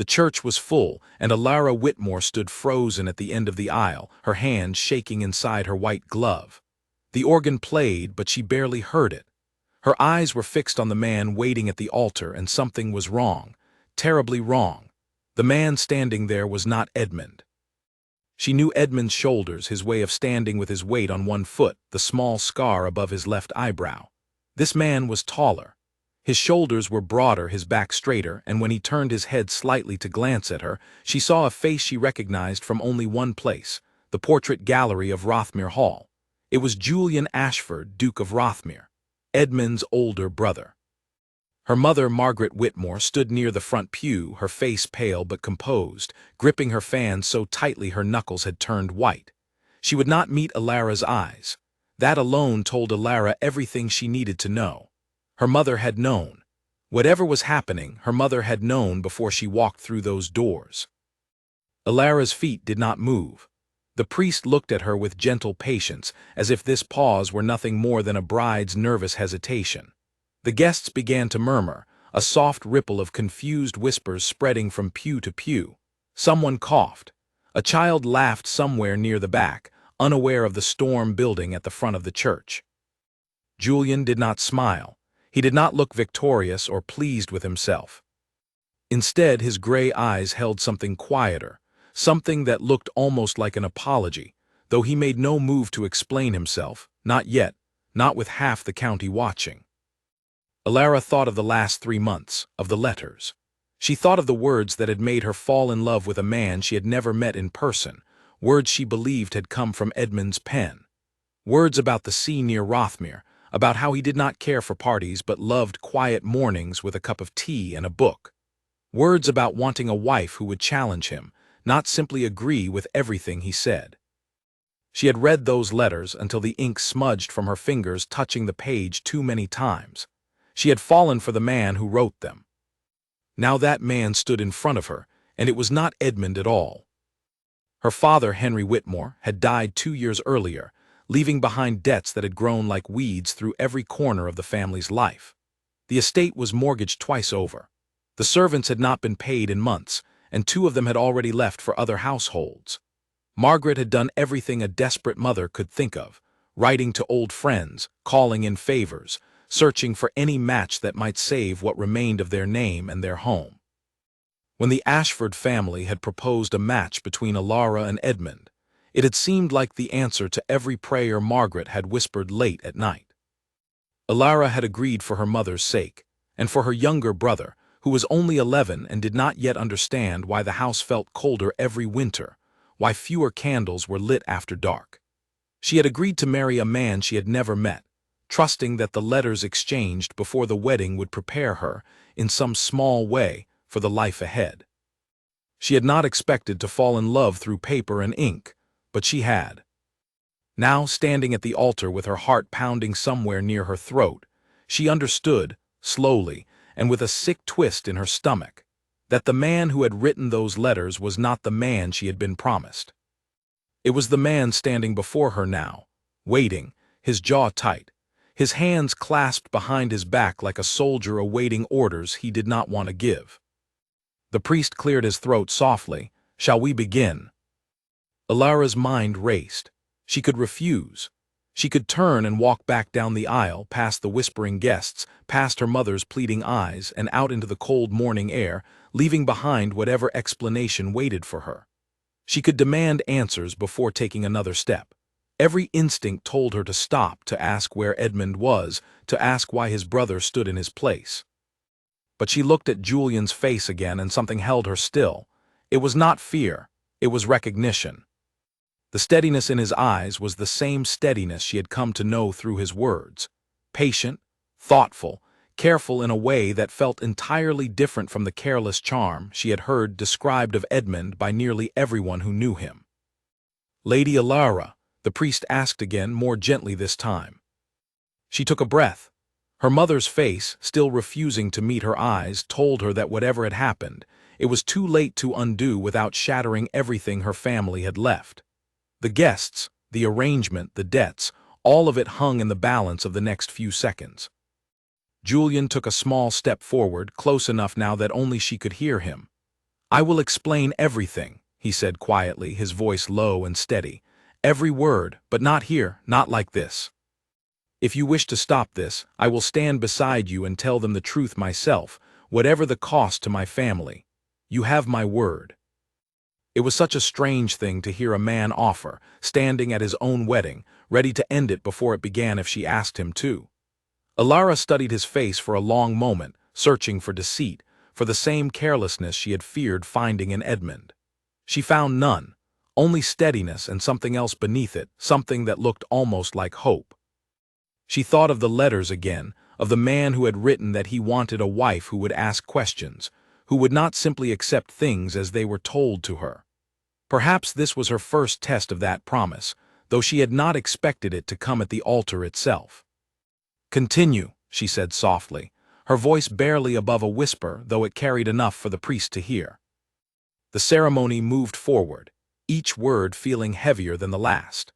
The church was full, and Alara Whitmore stood frozen at the end of the aisle, her hand shaking inside her white glove. The organ played, but she barely heard it. Her eyes were fixed on the man waiting at the altar, and something was wrong, terribly wrong. The man standing there was not Edmund. She knew Edmund's shoulders, his way of standing with his weight on one foot, the small scar above his left eyebrow. This man was taller. His shoulders were broader, his back straighter, and when he turned his head slightly to glance at her, she saw a face she recognized from only one place, the portrait gallery of Rothmere Hall. It was Julian Ashford, Duke of Rothmere, Edmund's older brother. Her mother, Margaret Whitmore, stood near the front pew, her face pale but composed, gripping her fan so tightly her knuckles had turned white. She would not meet Alara's eyes. That alone told Alara everything she needed to know. Her mother had known. Whatever was happening, her mother had known before she walked through those doors. Alara's feet did not move. The priest looked at her with gentle patience, as if this pause were nothing more than a bride's nervous hesitation. The guests began to murmur, a soft ripple of confused whispers spreading from pew to pew. Someone coughed. A child laughed somewhere near the back, unaware of the storm building at the front of the church. Julian did not smile. He did not look victorious or pleased with himself. Instead, his gray eyes held something quieter, something that looked almost like an apology, though he made no move to explain himself, not yet, not with half the county watching. Alara thought of the last 3 months, of the letters. She thought of the words that had made her fall in love with a man she had never met in person, words she believed had come from Edmund's pen. Words about the sea near Rothmere, about how he did not care for parties but loved quiet mornings with a cup of tea and a book. Words about wanting a wife who would challenge him, not simply agree with everything he said. She had read those letters until the ink smudged from her fingers, touching the page too many times. She had fallen for the man who wrote them. Now that man stood in front of her, and it was not Edmund at all. Her father, Henry Whitmore, had died 2 years earlier, leaving behind debts that had grown like weeds through every corner of the family's life. The estate was mortgaged twice over. The servants had not been paid in months, and 2 of them had already left for other households. Margaret had done everything a desperate mother could think of, writing to old friends, calling in favors, searching for any match that might save what remained of their name and their home. When the Ashford family had proposed a match between Alara and Edmund, it had seemed like the answer to every prayer Margaret had whispered late at night. Alara had agreed for her mother's sake, and for her younger brother, who was only 11 and did not yet understand why the house felt colder every winter, why fewer candles were lit after dark. She had agreed to marry a man she had never met, trusting that the letters exchanged before the wedding would prepare her, in some small way, for the life ahead. She had not expected to fall in love through paper and ink, but she had. Now, standing at the altar with her heart pounding somewhere near her throat, she understood, slowly, and with a sick twist in her stomach, that the man who had written those letters was not the man she had been promised. It was the man standing before her now, waiting, his jaw tight, his hands clasped behind his back like a soldier awaiting orders he did not want to give. The priest cleared his throat softly. "Shall we begin?" Alara's mind raced. She could refuse. She could turn and walk back down the aisle, past the whispering guests, past her mother's pleading eyes, and out into the cold morning air, leaving behind whatever explanation waited for her. She could demand answers before taking another step. Every instinct told her to stop, to ask where Edmund was, to ask why his brother stood in his place. But she looked at Julian's face again, and something held her still. It was not fear, it was recognition. The steadiness in his eyes was the same steadiness she had come to know through his words. Patient, thoughtful, careful in a way that felt entirely different from the careless charm she had heard described of Edmund by nearly everyone who knew him. "Lady Alara," the priest asked again, more gently this time. She took a breath. Her mother's face, still refusing to meet her eyes, told her that whatever had happened, it was too late to undo without shattering everything her family had left. The guests, the arrangement, the debts, all of it hung in the balance of the next few seconds. Julian took a small step forward, close enough now that only she could hear him. "I will explain everything," he said quietly, his voice low and steady. "Every word, but not here, not like this. If you wish to stop this, I will stand beside you and tell them the truth myself, whatever the cost to my family. You have my word." It was such a strange thing to hear a man offer, standing at his own wedding, ready to end it before it began if she asked him to. Alara studied his face for a long moment, searching for deceit, for the same carelessness she had feared finding in Edmund. She found none, only steadiness and something else beneath it, something that looked almost like hope. She thought of the letters again, of the man who had written that he wanted a wife who would ask questions, who would not simply accept things as they were told to her. Perhaps this was her first test of that promise, though she had not expected it to come at the altar itself. "Continue," she said softly, her voice barely above a whisper, though it carried enough for the priest to hear. The ceremony moved forward, each word feeling heavier than the last.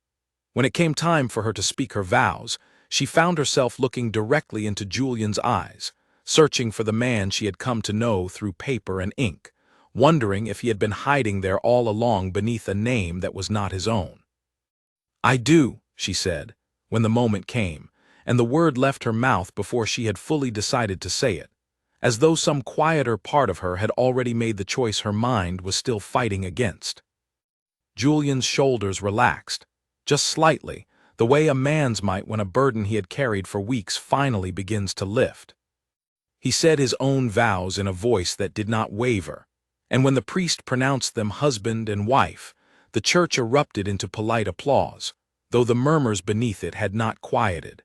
When it came time for her to speak her vows, she found herself looking directly into Julian's eyes, searching for the man she had come to know through paper and ink, wondering if he had been hiding there all along beneath a name that was not his own. "I do," she said, when the moment came, and the word left her mouth before she had fully decided to say it, as though some quieter part of her had already made the choice her mind was still fighting against. Julian's shoulders relaxed, just slightly, the way a man's might when a burden he had carried for weeks finally begins to lift. He said his own vows in a voice that did not waver, and when the priest pronounced them husband and wife, the church erupted into polite applause, though the murmurs beneath it had not quieted.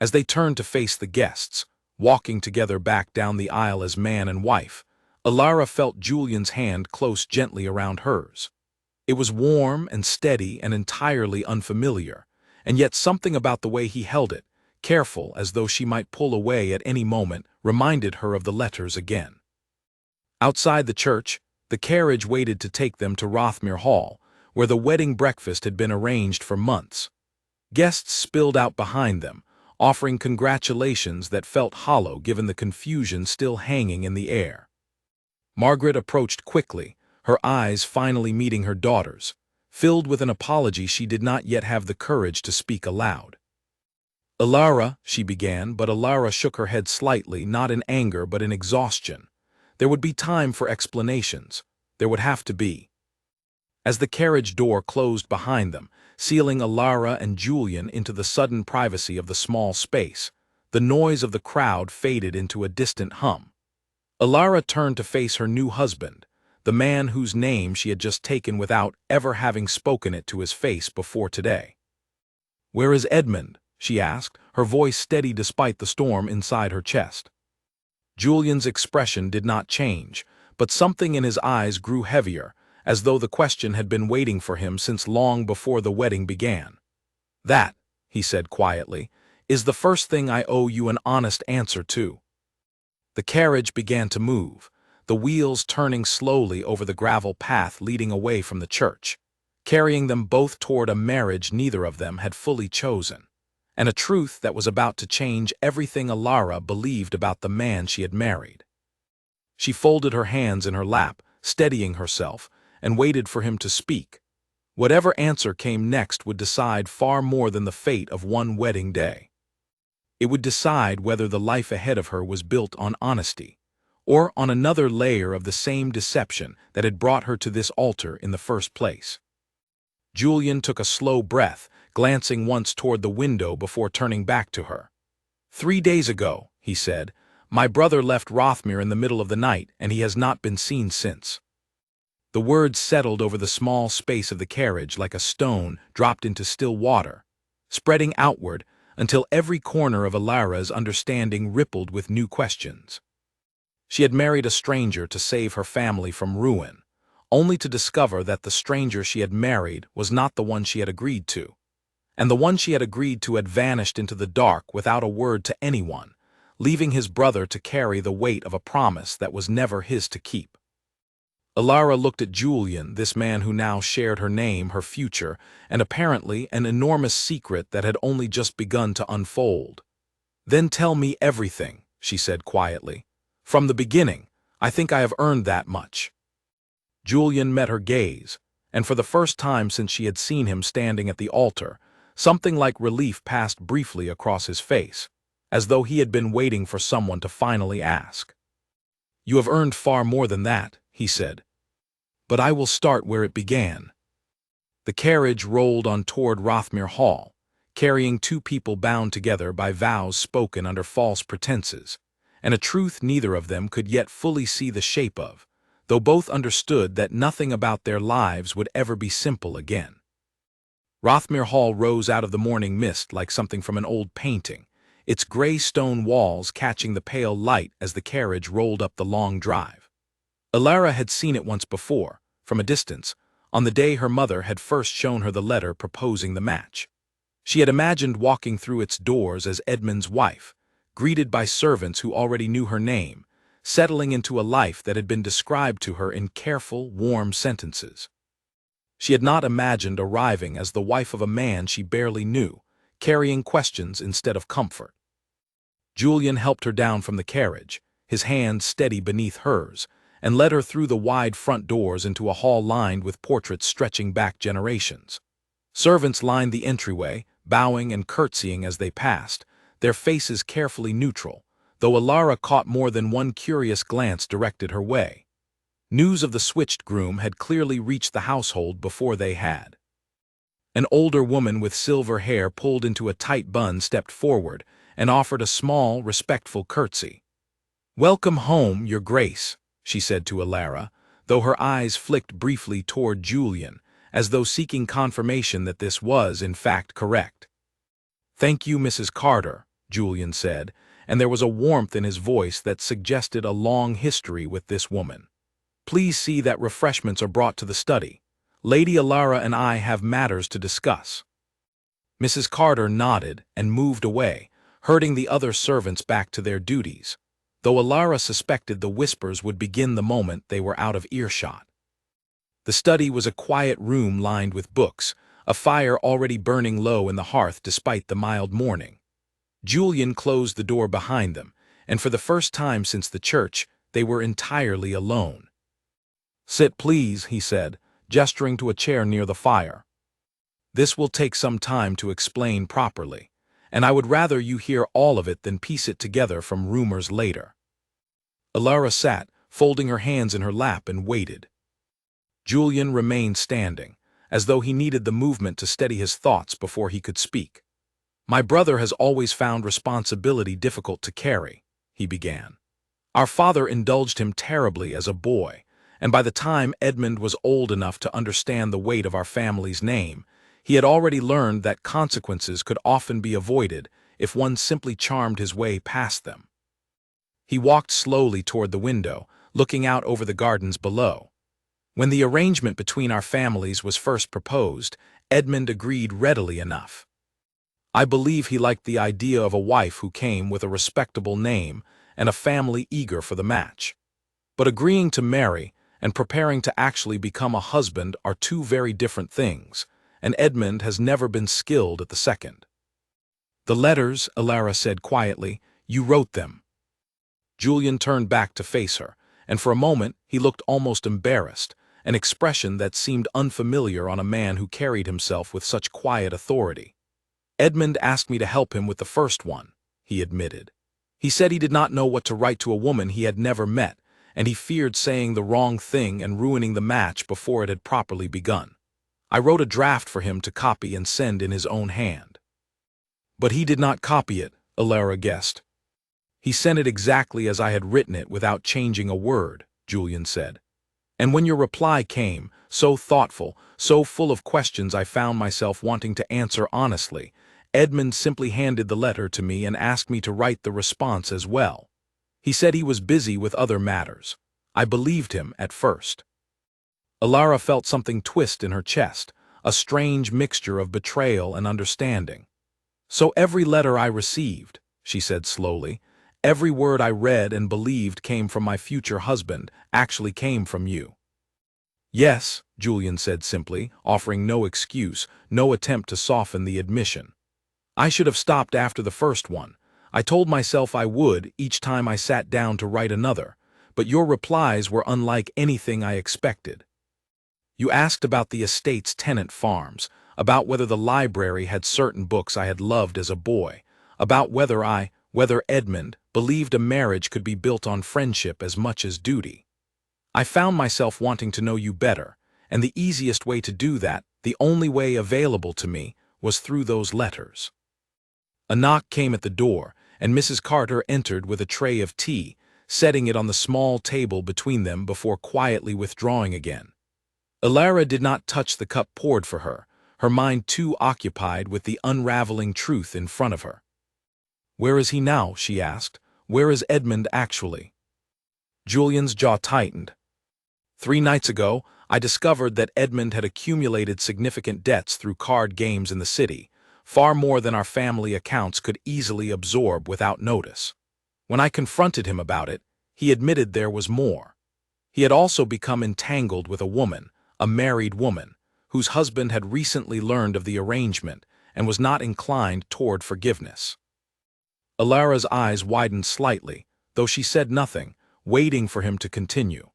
As they turned to face the guests, walking together back down the aisle as man and wife, Alara felt Julian's hand close gently around hers. It was warm and steady and entirely unfamiliar, and yet something about the way he held it, careful as though she might pull away at any moment, reminded her of the letters again. Outside the church, the carriage waited to take them to Rothmere Hall, where the wedding breakfast had been arranged for months. Guests spilled out behind them, offering congratulations that felt hollow given the confusion still hanging in the air. Margaret approached quickly, her eyes finally meeting her daughter's, filled with an apology she did not yet have the courage to speak aloud. "Alara," she began, but Alara shook her head slightly, not in anger but in exhaustion. There would be time for explanations. There would have to be. As the carriage door closed behind them, sealing Alara and Julian into the sudden privacy of the small space, the noise of the crowd faded into a distant hum. Alara turned to face her new husband, the man whose name she had just taken without ever having spoken it to his face before today. "Where is Edmund?" she asked, her voice steady despite the storm inside her chest. Julian's expression did not change, but something in his eyes grew heavier, as though the question had been waiting for him since long before the wedding began. "That," he said quietly, "is the first thing I owe you an honest answer to." The carriage began to move, the wheels turning slowly over the gravel path leading away from the church, carrying them both toward a marriage neither of them had fully chosen, and a truth that was about to change everything Alara believed about the man she had married. She folded her hands in her lap, steadying herself, and waited for him to speak. Whatever answer came next would decide far more than the fate of one wedding day. It would decide whether the life ahead of her was built on honesty, or on another layer of the same deception that had brought her to this altar in the first place. Julian took a slow breath, glancing once toward the window before turning back to her. 3 days ago," he said, "my brother left Rothmere in the middle of the night, and he has not been seen since." The words settled over the small space of the carriage like a stone dropped into still water, spreading outward until every corner of Alara's understanding rippled with new questions. She had married a stranger to save her family from ruin, only to discover that the stranger she had married was not the one she had agreed to, and the one she had agreed to had vanished into the dark without a word to anyone, leaving his brother to carry the weight of a promise that was never his to keep. Alara looked at Julian, this man who now shared her name, her future, and apparently an enormous secret that had only just begun to unfold. "Then tell me everything," she said quietly. "From the beginning. I think I have earned that much." Julian met her gaze, and for the first time since she had seen him standing at the altar, something like relief passed briefly across his face, as though he had been waiting for someone to finally ask. "You have earned far more than that," he said. "But I will start where it began." The carriage rolled on toward Rothmere Hall, carrying two people bound together by vows spoken under false pretenses, and a truth neither of them could yet fully see the shape of, though both understood that nothing about their lives would ever be simple again. Rothmere Hall rose out of the morning mist like something from an old painting, its gray stone walls catching the pale light as the carriage rolled up the long drive. Alara had seen it once before, from a distance, on the day her mother had first shown her the letter proposing the match. She had imagined walking through its doors as Edmund's wife, greeted by servants who already knew her name, settling into a life that had been described to her in careful, warm sentences. She had not imagined arriving as the wife of a man she barely knew, carrying questions instead of comfort. Julian helped her down from the carriage, his hand steady beneath hers, and led her through the wide front doors into a hall lined with portraits stretching back generations. Servants lined the entryway, bowing and curtsying as they passed, their faces carefully neutral, though Alara caught more than one curious glance directed her way. News of the switched groom had clearly reached the household before they had. An older woman with silver hair pulled into a tight bun stepped forward and offered a small, respectful curtsy. "Welcome home, Your Grace," she said to Alara, though her eyes flicked briefly toward Julian, as though seeking confirmation that this was, in fact, correct. "Thank you, Mrs. Carter," Julian said, and there was a warmth in his voice that suggested a long history with this woman. "Please see that refreshments are brought to the study. Lady Alara and I have matters to discuss." Mrs. Carter nodded and moved away, herding the other servants back to their duties, though Alara suspected the whispers would begin the moment they were out of earshot. The study was a quiet room lined with books, a fire already burning low in the hearth despite the mild morning. Julian closed the door behind them, and for the first time since the church, they were entirely alone. "Sit, please," he said, gesturing to a chair near the fire. "This will take some time to explain properly, and I would rather you hear all of it than piece it together from rumors later." Alara sat, folding her hands in her lap, and waited. Julian remained standing, as though he needed the movement to steady his thoughts before he could speak. "My brother has always found responsibility difficult to carry," he began. "Our father indulged him terribly as a boy, and by the time Edmund was old enough to understand the weight of our family's name, he had already learned that consequences could often be avoided if one simply charmed his way past them." He walked slowly toward the window, looking out over the gardens below. "When the arrangement between our families was first proposed, Edmund agreed readily enough. I believe he liked the idea of a wife who came with a respectable name and a family eager for the match. But agreeing to marry and preparing to actually become a husband are two very different things, and Edmund has never been skilled at the second." "The letters," Alara said quietly, "you wrote them." Julian turned back to face her, and for a moment he looked almost embarrassed, an expression that seemed unfamiliar on a man who carried himself with such quiet authority. "Edmund asked me to help him with the first one," he admitted. "He said he did not know what to write to a woman he had never met, and he feared saying the wrong thing and ruining the match before it had properly begun. I wrote a draft for him to copy and send in his own hand." "But he did not copy it," Alara guessed. "He sent it exactly as I had written it without changing a word," Julian said. "And when your reply came, so thoughtful, so full of questions I found myself wanting to answer honestly, Edmund simply handed the letter to me and asked me to write the response as well. He said he was busy with other matters. I believed him at first." Alara felt something twist in her chest, a strange mixture of betrayal and understanding. "So every letter I received," she said slowly, "every word I read and believed came from my future husband, actually came from you." "Yes," Julian said simply, offering no excuse, no attempt to soften the admission. "I should have stopped after the first one. I told myself I would each time I sat down to write another, but your replies were unlike anything I expected. You asked about the estate's tenant farms, about whether the library had certain books I had loved as a boy, about whether Edmund believed a marriage could be built on friendship as much as duty. I found myself wanting to know you better, and the easiest way to do that, the only way available to me, was through those letters. A knock came at the door, and Mrs. Carter entered with a tray of tea, setting it on the small table between them before quietly withdrawing again. Alara did not touch the cup poured for her, her mind too occupied with the unraveling truth in front of her. "Where is he now?" she asked. "Where is Edmund actually?" Julian's jaw tightened. 3 nights ago, I discovered that Edmund had accumulated significant debts through card games in the city, far more than our family accounts could easily absorb without notice. When I confronted him about it, he admitted there was more. He had also become entangled with a woman, a married woman, whose husband had recently learned of the arrangement and was not inclined toward forgiveness. Alara's eyes widened slightly, though she said nothing, waiting for him to continue.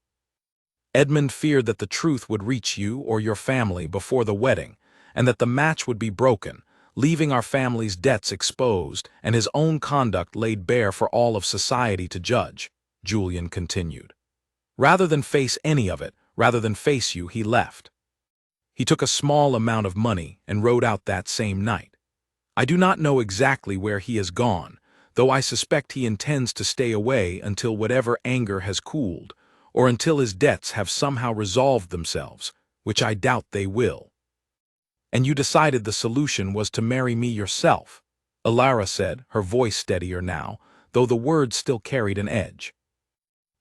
Edmund feared that the truth would reach you or your family before the wedding, and that the match would be broken, leaving our family's debts exposed and his own conduct laid bare for all of society to judge, Julian continued. Rather than face any of it, rather than face you, he left. He took a small amount of money and rode out that same night. I do not know exactly where he has gone, though I suspect he intends to stay away until whatever anger has cooled, or until his debts have somehow resolved themselves, which I doubt they will. "And you decided the solution was to marry me yourself," Alara said, her voice steadier now, though the words still carried an edge.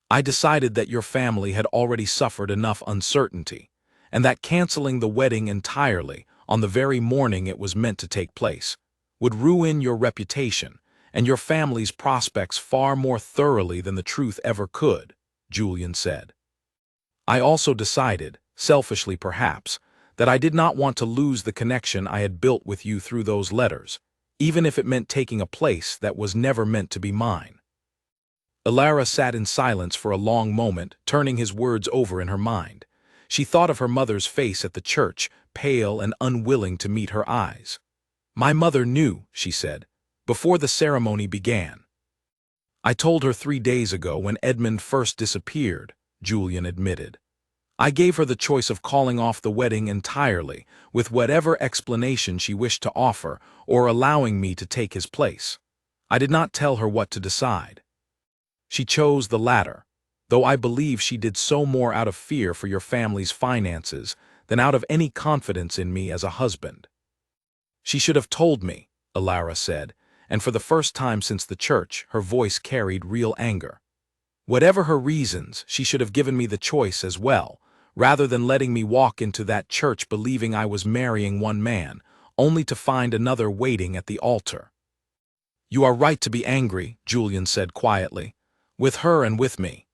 "I decided that your family had already suffered enough uncertainty, and that canceling the wedding entirely, on the very morning it was meant to take place, would ruin your reputation and your family's prospects far more thoroughly than the truth ever could," Julian said. "I also decided, selfishly perhaps, that I did not want to lose the connection I had built with you through those letters, even if it meant taking a place that was never meant to be mine." Alara sat in silence for a long moment, turning his words over in her mind. She thought of her mother's face at the church, pale and unwilling to meet her eyes. "My mother knew," she said, "before the ceremony began." "I told her 3 days ago when Edmund first disappeared," Julian admitted. "I gave her the choice of calling off the wedding entirely, with whatever explanation she wished to offer, or allowing me to take his place. I did not tell her what to decide. She chose the latter, though I believe she did so more out of fear for your family's finances than out of any confidence in me as a husband." "She should have told me," Alara said, and for the first time since the church, her voice carried real anger. "Whatever her reasons, she should have given me the choice as well, rather than letting me walk into that church believing I was marrying one man, only to find another waiting at the altar." "You are right to be angry," Julian said quietly, "with her and with me.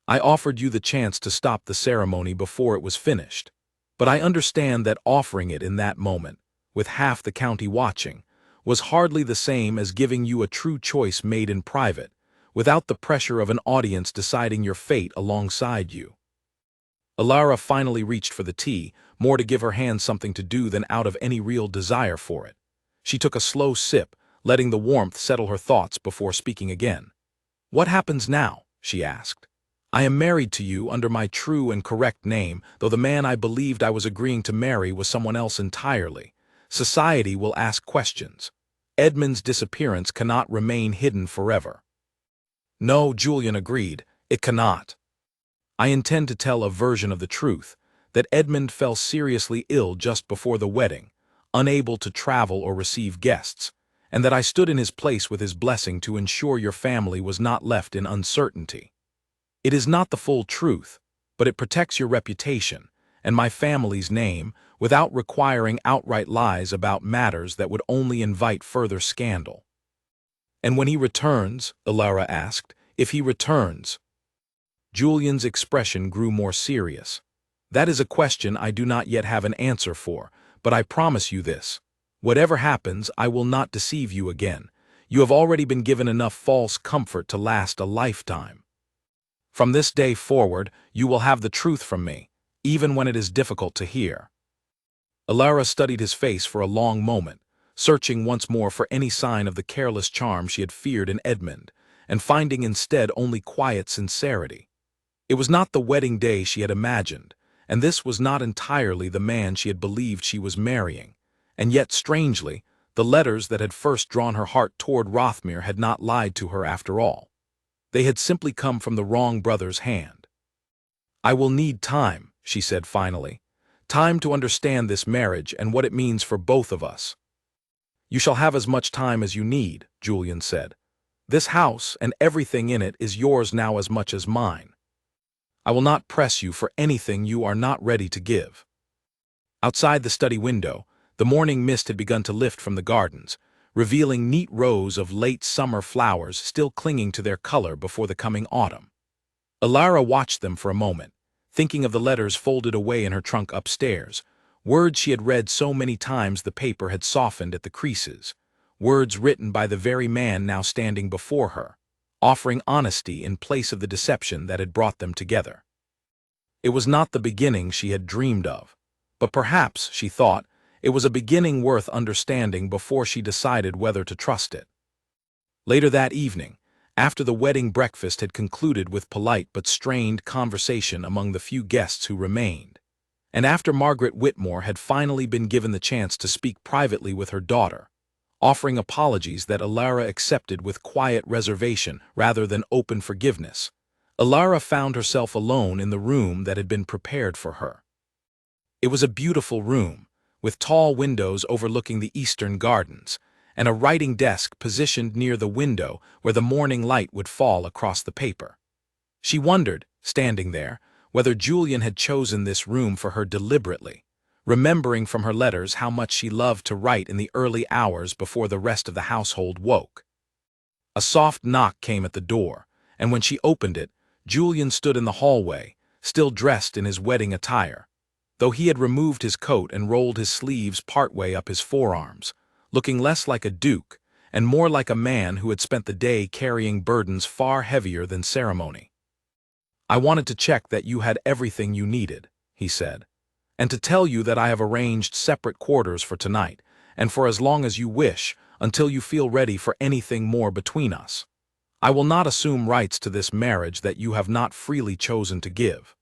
I offered you the chance to stop the ceremony before it was finished, but I understand that offering it in that moment, with half the county watching, was hardly the same as giving you a true choice made in private, without the pressure of an audience deciding your fate alongside you." Alara finally reached for the tea, more to give her hand something to do than out of any real desire for it. She took a slow sip, letting the warmth settle her thoughts before speaking again. "What happens now?" she asked. "I am married to you under my true and correct name, though the man I believed I was agreeing to marry was someone else entirely. Society will ask questions. Edmund's disappearance cannot remain hidden forever." "No," Julian agreed, "it cannot. I intend to tell a version of the truth, that Edmund fell seriously ill just before the wedding, unable to travel or receive guests, and that I stood in his place with his blessing to ensure your family was not left in uncertainty. It is not the full truth, but it protects your reputation and my family's name without requiring outright lies about matters that would only invite further scandal." "And when he returns," Alara asked, "if he returns?" Julian's expression grew more serious. "That is a question I do not yet have an answer for, but I promise you this. Whatever happens, I will not deceive you again. You have already been given enough false comfort to last a lifetime. From this day forward, you will have the truth from me, even when it is difficult to hear. Alara studied his face for a long moment, searching once more for any sign of the careless charm she had feared in Edmund, and finding instead only quiet sincerity. It was not the wedding day she had imagined, and this was not entirely the man she had believed she was marrying, and yet, strangely, the letters that had first drawn her heart toward Rothmere had not lied to her after all. They had simply come from the wrong brother's hand. "I will need time," she said finally. "Time to understand this marriage and what it means for both of us." "You shall have as much time as you need," Julian said. "This house and everything in it is yours now as much as mine. I will not press you for anything you are not ready to give." Outside the study window, the morning mist had begun to lift from the gardens, revealing neat rows of late summer flowers still clinging to their color before the coming autumn. Alara watched them for a moment, thinking of the letters folded away in her trunk upstairs, words she had read so many times the paper had softened at the creases, words written by the very man now standing before her, offering honesty in place of the deception that had brought them together. It was not the beginning she had dreamed of, but perhaps, she thought, it was a beginning worth understanding before she decided whether to trust it. Later that evening, after the wedding breakfast had concluded with polite but strained conversation among the few guests who remained, and after Margaret Whitmore had finally been given the chance to speak privately with her daughter, offering apologies that Alara accepted with quiet reservation rather than open forgiveness, Alara found herself alone in the room that had been prepared for her. It was a beautiful room, with tall windows overlooking the eastern gardens, and a writing desk positioned near the window where the morning light would fall across the paper. She wondered, standing there, whether Julian had chosen this room for her deliberately, remembering from her letters how much she loved to write in the early hours before the rest of the household woke. A soft knock came at the door, and when she opened it, Julian stood in the hallway, still dressed in his wedding attire, though he had removed his coat and rolled his sleeves partway up his forearms, looking less like a duke and more like a man who had spent the day carrying burdens far heavier than ceremony. "I wanted to check that you had everything you needed," he said, "and to tell you that I have arranged separate quarters for tonight, and for as long as you wish, until you feel ready for anything more between us. I will not assume rights to this marriage that you have not freely chosen to give."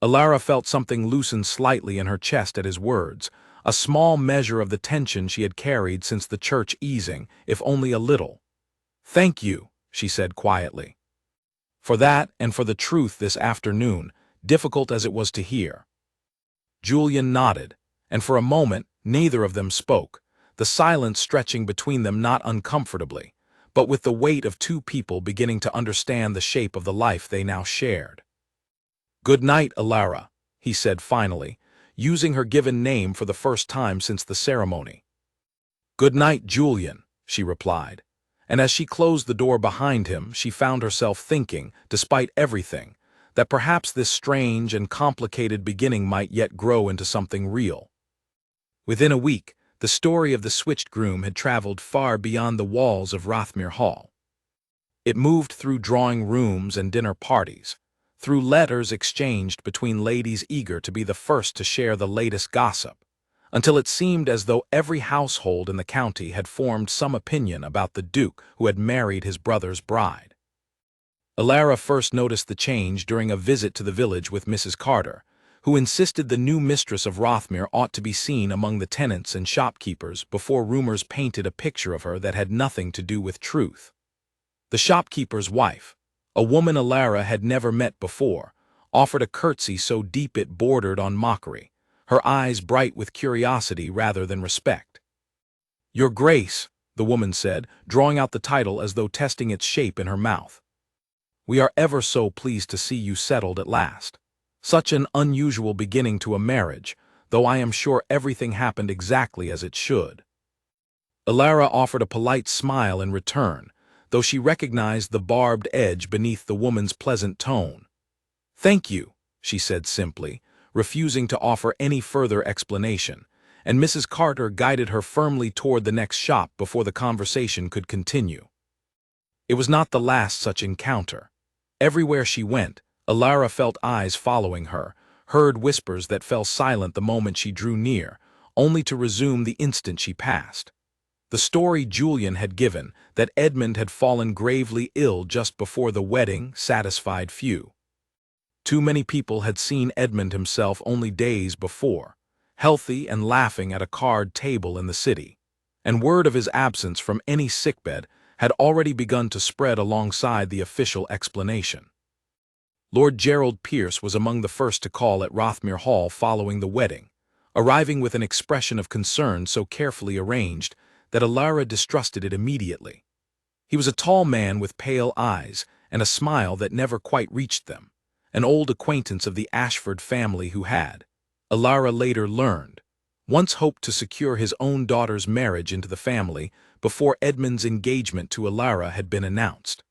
Alara felt something loosen slightly in her chest at his words, a small measure of the tension she had carried since the church easing, if only a little. "Thank you," she said quietly. "For that and for the truth this afternoon, difficult as it was to hear." Julian nodded, and for a moment neither of them spoke, the silence stretching between them not uncomfortably, but with the weight of two people beginning to understand the shape of the life they now shared. "Good night, Alara," he said finally, using her given name for the first time since the ceremony. "Good night, Julian," she replied, and as she closed the door behind him, she found herself thinking, despite everything, that perhaps this strange and complicated beginning might yet grow into something real. Within a week, the story of the switched groom had traveled far beyond the walls of Rothmere Hall. It moved through drawing rooms and dinner parties, through letters exchanged between ladies eager to be the first to share the latest gossip, until it seemed as though every household in the county had formed some opinion about the Duke who had married his brother's bride. Alara first noticed the change during a visit to the village with Mrs. Carter, who insisted the new mistress of Rothmere ought to be seen among the tenants and shopkeepers before rumors painted a picture of her that had nothing to do with truth. The shopkeeper's wife, a woman Alara had never met before, offered a curtsy so deep it bordered on mockery, her eyes bright with curiosity rather than respect. "Your Grace," the woman said, drawing out the title as though testing its shape in her mouth. "We are ever so pleased to see you settled at last. Such an unusual beginning to a marriage, though I am sure everything happened exactly as it should." Alara offered a polite smile in return, though she recognized the barbed edge beneath the woman's pleasant tone. "Thank you," she said simply, refusing to offer any further explanation, and Mrs. Carter guided her firmly toward the next shop before the conversation could continue. It was not the last such encounter. Everywhere she went, Alara felt eyes following her, heard whispers that fell silent the moment she drew near, only to resume the instant she passed. The story Julian had given, that Edmund had fallen gravely ill just before the wedding, satisfied few. Too many people had seen Edmund himself only days before, healthy and laughing at a card table in the city, and word of his absence from any sickbed had already begun to spread alongside the official explanation. Lord Gerald Pierce was among the first to call at Rothmere Hall following the wedding, arriving with an expression of concern so carefully arranged that Alara distrusted it immediately. He was a tall man with pale eyes and a smile that never quite reached them, an old acquaintance of the Ashford family who had, Alara later learned, once hoped to secure his own daughter's marriage into the family before Edmund's engagement to Alara had been announced.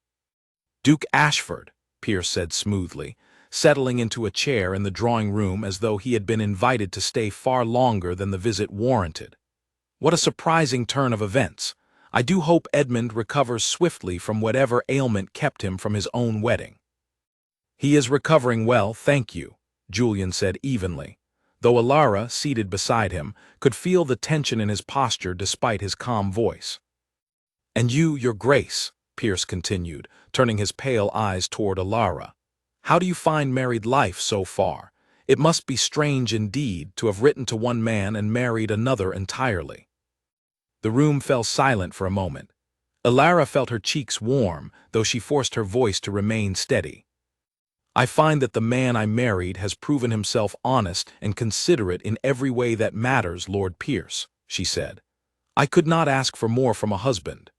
"Duke Ashford," Pierce said smoothly, settling into a chair in the drawing room as though he had been invited to stay far longer than the visit warranted. "What a surprising turn of events. I do hope Edmund recovers swiftly from whatever ailment kept him from his own wedding." "He is recovering well, thank you," Julian said evenly, though Alara, seated beside him, could feel the tension in his posture despite his calm voice. "And you, Your Grace," Pierce continued, turning his pale eyes toward Alara, "how do you find married life so far? It must be strange indeed to have written to one man and married another entirely." The room fell silent for a moment. Alara felt her cheeks warm, though she forced her voice to remain steady. "I find that the man I married has proven himself honest and considerate in every way that matters, Lord Pierce," she said. "I could not ask for more from a husband."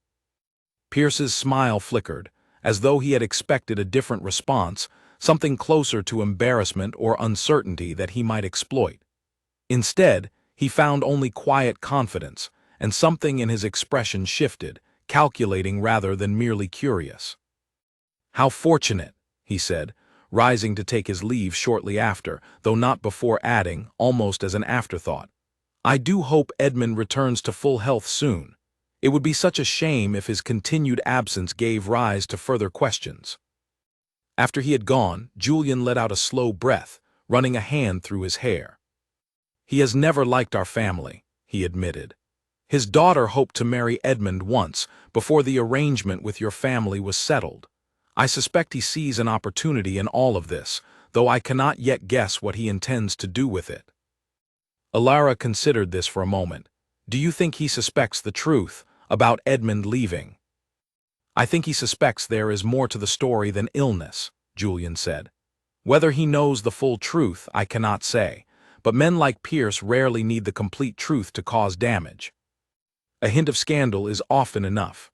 Pierce's smile flickered, as though he had expected a different response, something closer to embarrassment or uncertainty that he might exploit. Instead, he found only quiet confidence, and something in his expression shifted, calculating rather than merely curious. "How fortunate," he said, rising to take his leave shortly after, though not before adding, almost as an afterthought, "I do hope Edmund returns to full health soon. It would be such a shame if his continued absence gave rise to further questions." After he had gone, Julian let out a slow breath, running a hand through his hair. "He has never liked our family," he admitted. "His daughter hoped to marry Edmund once, before the arrangement with your family was settled. I suspect he sees an opportunity in all of this, though I cannot yet guess what he intends to do with it." Alara considered this for a moment. "Do you think he suspects the truth about Edmund leaving?" "I think he suspects there is more to the story than illness," Julian said. "Whether he knows the full truth, I cannot say, but men like Pierce rarely need the complete truth to cause damage. A hint of scandal is often enough."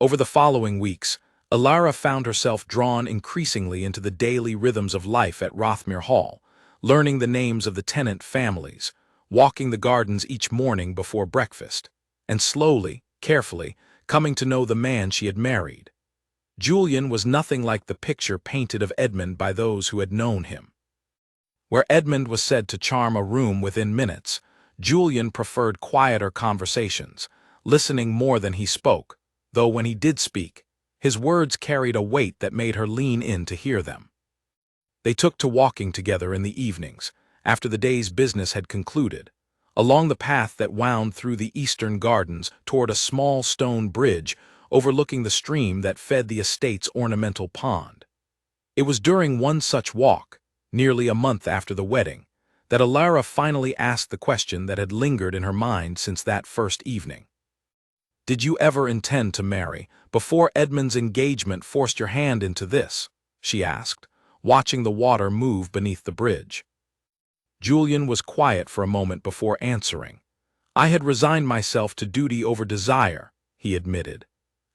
Over the following weeks, Alara found herself drawn increasingly into the daily rhythms of life at Rothmere Hall, learning the names of the tenant families, walking the gardens each morning before breakfast, and slowly, carefully, coming to know the man she had married. Julian was nothing like the picture painted of Edmund by those who had known him. Where Edmund was said to charm a room within minutes, Julian preferred quieter conversations, listening more than he spoke, though when he did speak, his words carried a weight that made her lean in to hear them. They took to walking together in the evenings, after the day's business had concluded, along the path that wound through the eastern gardens toward a small stone bridge overlooking the stream that fed the estate's ornamental pond. It was during one such walk, nearly a month after the wedding, that Alara finally asked the question that had lingered in her mind since that first evening. "Did you ever intend to marry, before Edmund's engagement forced your hand into this?" she asked, watching the water move beneath the bridge. Julian was quiet for a moment before answering. "I had resigned myself to duty over desire," he admitted.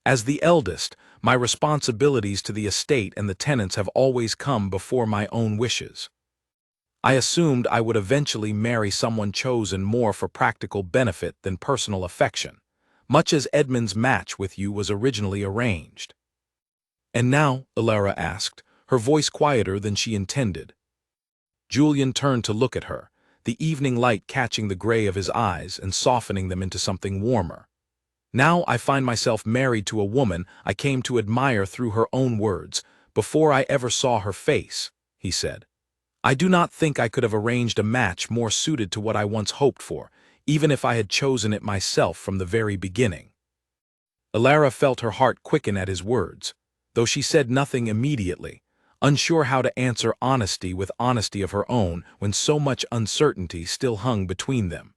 "As the eldest, my responsibilities to the estate and the tenants have always come before my own wishes. I assumed I would eventually marry someone chosen more for practical benefit than personal affection, much as Edmund's match with you was originally arranged." "And now?" Alara asked, her voice quieter than she intended. Julian turned to look at her, the evening light catching the gray of his eyes and softening them into something warmer. "Now I find myself married to a woman I came to admire through her own words, before I ever saw her face," he said. I do not think I could have arranged a match more suited to what I once hoped for, even if I had chosen it myself from the very beginning. Alara felt her heart quicken at his words, though she said nothing immediately, unsure how to answer honesty with honesty of her own when so much uncertainty still hung between them.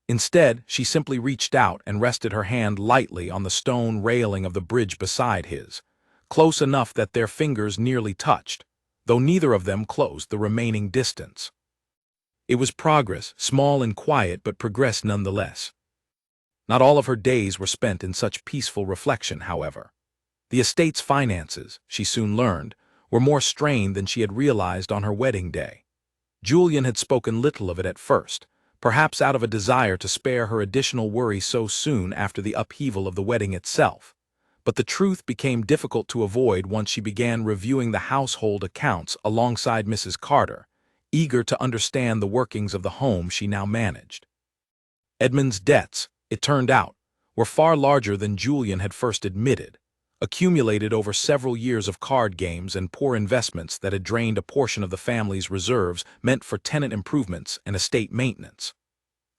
Instead, she simply reached out and rested her hand lightly on the stone railing of the bridge beside his, close enough that their fingers nearly touched, though neither of them closed the remaining distance. It was progress, small and quiet, but progress nonetheless. Not all of her days were spent in such peaceful reflection, however. The estate's finances, she soon learned, were more strained than she had realized on her wedding day. Julian had spoken little of it at first, perhaps out of a desire to spare her additional worry so soon after the upheaval of the wedding itself. But the truth became difficult to avoid once she began reviewing the household accounts alongside Mrs. Carter, eager to understand the workings of the home she now managed. Edmund's debts, it turned out, were far larger than Julian had first admitted, accumulated over several years of card games and poor investments that had drained a portion of the family's reserves meant for tenant improvements and estate maintenance.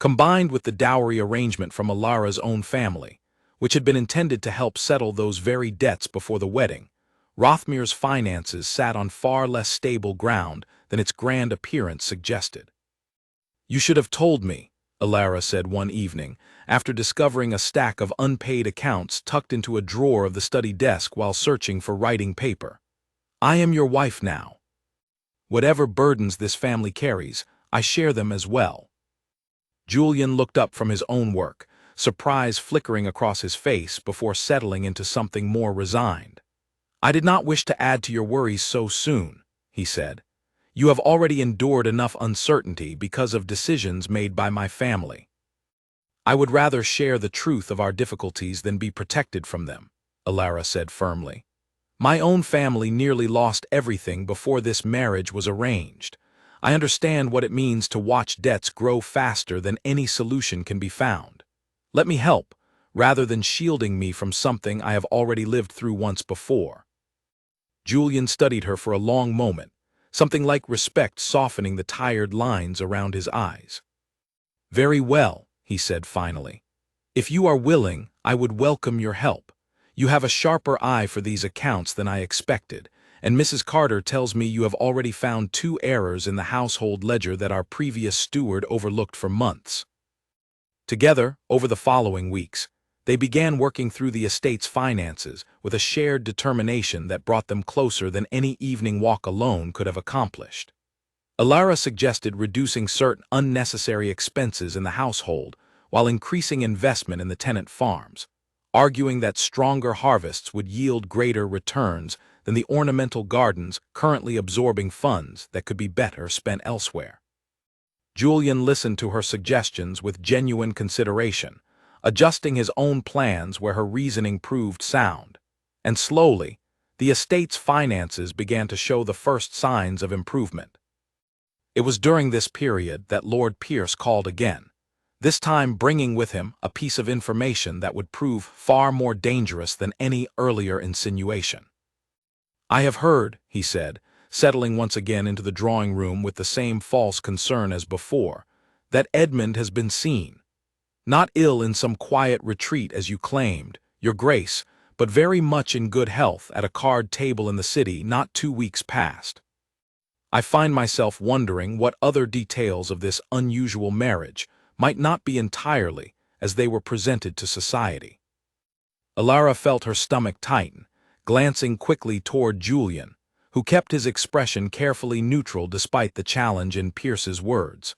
Combined with the dowry arrangement from Alara's own family, which had been intended to help settle those very debts before the wedding, Rothmere's finances sat on far less stable ground than its grand appearance suggested. "You should have told me," Alara said one evening, after discovering a stack of unpaid accounts tucked into a drawer of the study desk while searching for writing paper. "I am your wife now. Whatever burdens this family carries, I share them as well." Julian looked up from his own work, surprise flickering across his face before settling into something more resigned. "I did not wish to add to your worries so soon," he said. "You have already endured enough uncertainty because of decisions made by my family." "I would rather share the truth of our difficulties than be protected from them," Alara said firmly. "My own family nearly lost everything before this marriage was arranged. I understand what it means to watch debts grow faster than any solution can be found. Let me help, rather than shielding me from something I have already lived through once before." Julian studied her for a long moment, something like respect softening the tired lines around his eyes. "Very well," he said finally. "If you are willing, I would welcome your help. You have a sharper eye for these accounts than I expected, and Mrs. Carter tells me you have already found 2 errors in the household ledger that our previous steward overlooked for months." Together, over the following weeks, they began working through the estate's finances with a shared determination that brought them closer than any evening walk alone could have accomplished. Alara suggested reducing certain unnecessary expenses in the household while increasing investment in the tenant farms, arguing that stronger harvests would yield greater returns than the ornamental gardens currently absorbing funds that could be better spent elsewhere. Julian listened to her suggestions with genuine consideration, adjusting his own plans where her reasoning proved sound, and slowly, the estate's finances began to show the first signs of improvement. It was during this period that Lord Pierce called again, this time bringing with him a piece of information that would prove far more dangerous than any earlier insinuation. "I have heard," he said, settling once again into the drawing room with the same false concern as before, "that Edmund has been seen. Not ill in some quiet retreat as you claimed, your grace, but very much in good health at a card table in the city not 2 weeks past. I find myself wondering what other details of this unusual marriage might not be entirely as they were presented to society." Alara felt her stomach tighten, glancing quickly toward Julian, who kept his expression carefully neutral despite the challenge in Pierce's words.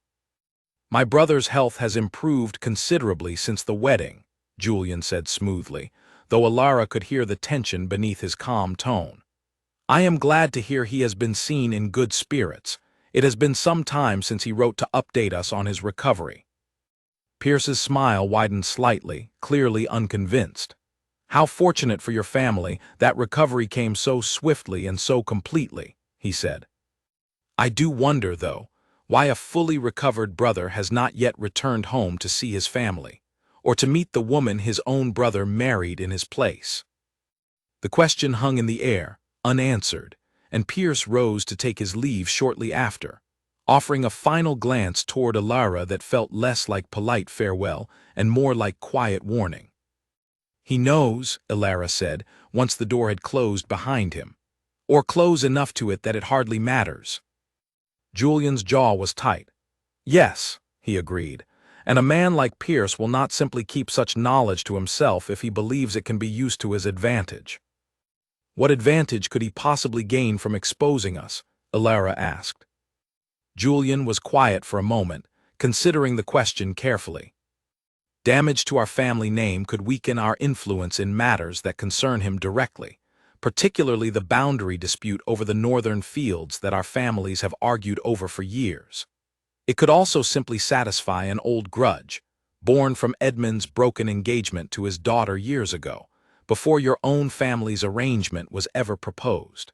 "My brother's health has improved considerably since the wedding," Julian said smoothly, though Alara could hear the tension beneath his calm tone. "I am glad to hear he has been seen in good spirits. It has been some time since he wrote to update us on his recovery." Pierce's smile widened slightly, clearly unconvinced. "How fortunate for your family that recovery came so swiftly and so completely," he said. "I do wonder, though, why a fully recovered brother has not yet returned home to see his family, or to meet the woman his own brother married in his place." The question hung in the air, unanswered, and Pierce rose to take his leave shortly after, offering a final glance toward Alara that felt less like polite farewell and more like quiet warning. "He knows," Alara said, once the door had closed behind him. "Or close enough to it that it hardly matters." Julian's jaw was tight. "Yes," he agreed, "and a man like Pierce will not simply keep such knowledge to himself if he believes it can be used to his advantage." "What advantage could he possibly gain from exposing us?" Alara asked. Julian was quiet for a moment, considering the question carefully. "Damage to our family name could weaken our influence in matters that concern him directly, particularly the boundary dispute over the northern fields that our families have argued over for years. It could also simply satisfy an old grudge, born from Edmund's broken engagement to his daughter years ago, before your own family's arrangement was ever proposed."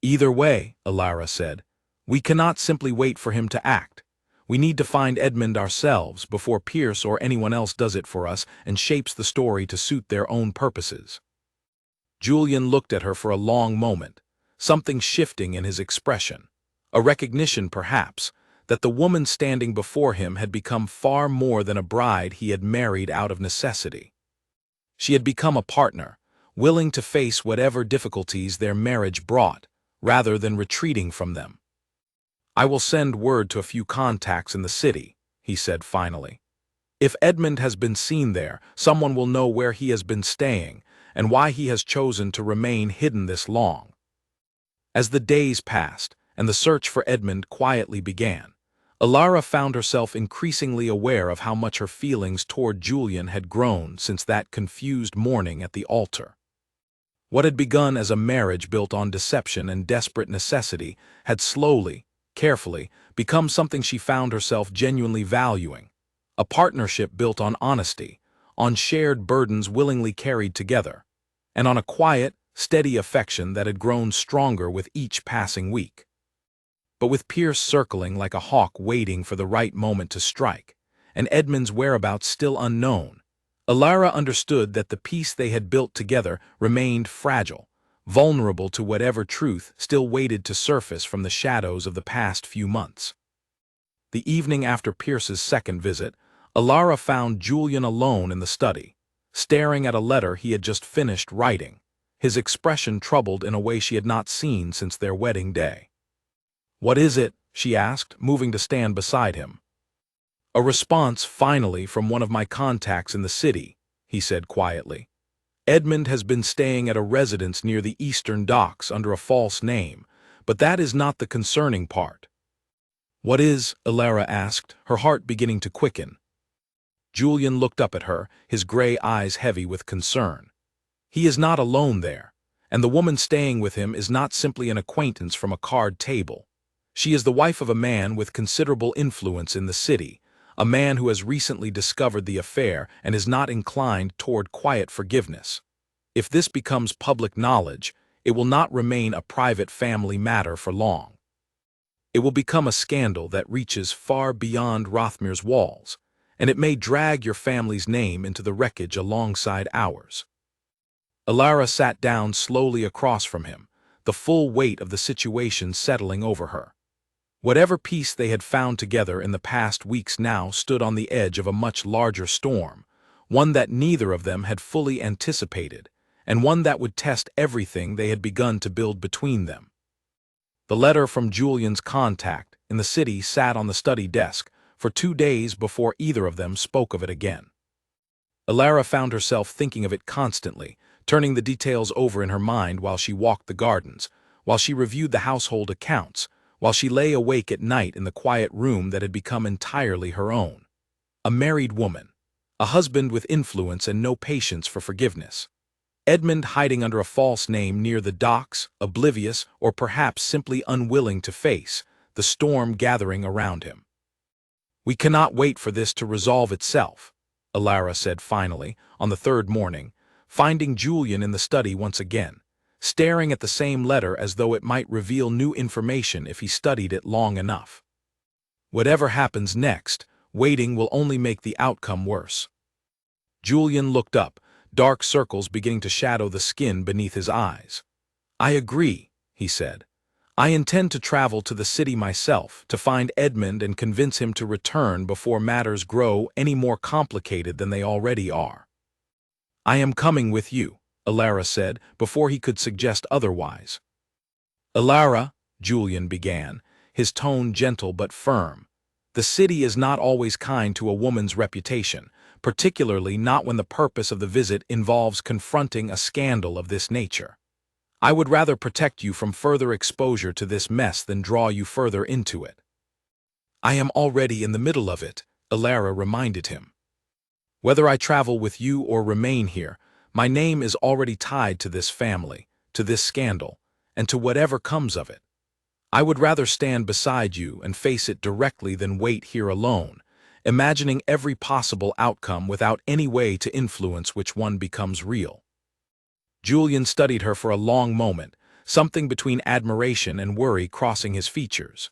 "Either way," Alara said, "we cannot simply wait for him to act. We need to find Edmund ourselves before Pierce or anyone else does it for us and shapes the story to suit their own purposes." Julian looked at her for a long moment, something shifting in his expression, a recognition, perhaps, that the woman standing before him had become far more than a bride he had married out of necessity. She had become a partner, willing to face whatever difficulties their marriage brought, rather than retreating from them. "I will send word to a few contacts in the city," he said finally. "If Edmund has been seen there, someone will know where he has been staying and why he has chosen to remain hidden this long." As the days passed and the search for Edmund quietly began, Alara found herself increasingly aware of how much her feelings toward Julian had grown since that confused morning at the altar. What had begun as a marriage built on deception and desperate necessity had slowly, carefully, become something she found herself genuinely valuing, a partnership built on honesty, on shared burdens willingly carried together, and on a quiet, steady affection that had grown stronger with each passing week. But with Pierce circling like a hawk waiting for the right moment to strike, and Edmund's whereabouts still unknown, Alara understood that the peace they had built together remained fragile, vulnerable to whatever truth still waited to surface from the shadows of the past few months. The evening after Pierce's second visit, Alara found Julian alone in the study, staring at a letter he had just finished writing, his expression troubled in a way she had not seen since their wedding day. "What is it?" she asked, moving to stand beside him. "A response, finally, from one of my contacts in the city," he said quietly. "Edmund has been staying at a residence near the eastern docks under a false name, but that is not the concerning part." "What is?" Alara asked, her heart beginning to quicken. Julian looked up at her, his gray eyes heavy with concern. "He is not alone there, and the woman staying with him is not simply an acquaintance from a card table. She is the wife of a man with considerable influence in the city, a man who has recently discovered the affair and is not inclined toward quiet forgiveness. If this becomes public knowledge, it will not remain a private family matter for long. It will become a scandal that reaches far beyond Rothmir's walls, and it may drag your family's name into the wreckage alongside ours." Alara sat down slowly across from him, the full weight of the situation settling over her. Whatever peace they had found together in the past weeks now stood on the edge of a much larger storm, one that neither of them had fully anticipated, and one that would test everything they had begun to build between them. The letter from Julian's contact in the city sat on the study desk for 2 days before either of them spoke of it again. Alara found herself thinking of it constantly, turning the details over in her mind while she walked the gardens, while she reviewed the household accounts, while she lay awake at night in the quiet room that had become entirely her own. A married woman, a husband with influence and no patience for forgiveness. Edmund hiding under a false name near the docks, oblivious or perhaps simply unwilling to face the storm gathering around him. "We cannot wait for this to resolve itself," Alara said finally, on the third morning, finding Julian in the study once again, staring at the same letter as though it might reveal new information if he studied it long enough. "Whatever happens next, waiting will only make the outcome worse." Julian looked up, dark circles beginning to shadow the skin beneath his eyes. "I agree," he said. I intend to travel to the city myself to find Edmund and convince him to return before matters grow any more complicated than they already are. I am coming with you, Alara said, before he could suggest otherwise. Alara, Julian began, his tone gentle but firm. The city is not always kind to a woman's reputation, particularly not when the purpose of the visit involves confronting a scandal of this nature. I would rather protect you from further exposure to this mess than draw you further into it. I am already in the middle of it, Alara reminded him. Whether I travel with you or remain here, my name is already tied to this family, to this scandal, and to whatever comes of it. I would rather stand beside you and face it directly than wait here alone, imagining every possible outcome without any way to influence which one becomes real. Julian studied her for a long moment, something between admiration and worry crossing his features.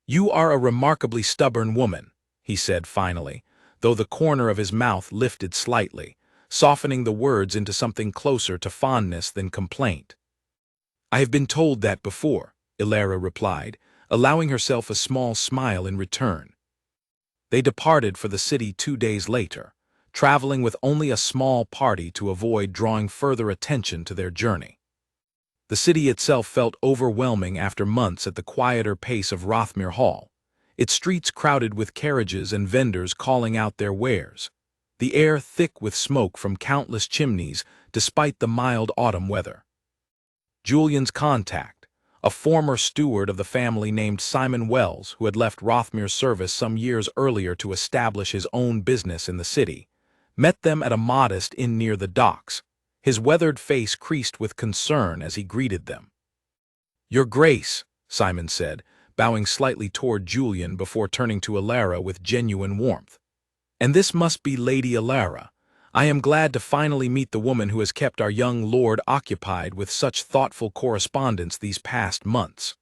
You are a remarkably stubborn woman, he said finally, though the corner of his mouth lifted slightly, softening the words into something closer to fondness than complaint. I have been told that before, Alara replied, allowing herself a small smile in return. They departed for the city 2 days later, traveling with only a small party to avoid drawing further attention to their journey. The city itself felt overwhelming after months at the quieter pace of Rothmere Hall, its streets crowded with carriages and vendors calling out their wares, the air thick with smoke from countless chimneys despite the mild autumn weather. Julian's contact, a former steward of the family named Simon Wells who had left Rothmere's service some years earlier to establish his own business in the city, met them at a modest inn near the docks, his weathered face creased with concern as he greeted them. Your Grace, Simon said, bowing slightly toward Julian before turning to Alara with genuine warmth. And this must be Lady Alara. I am glad to finally meet the woman who has kept our young lord occupied with such thoughtful correspondence these past months.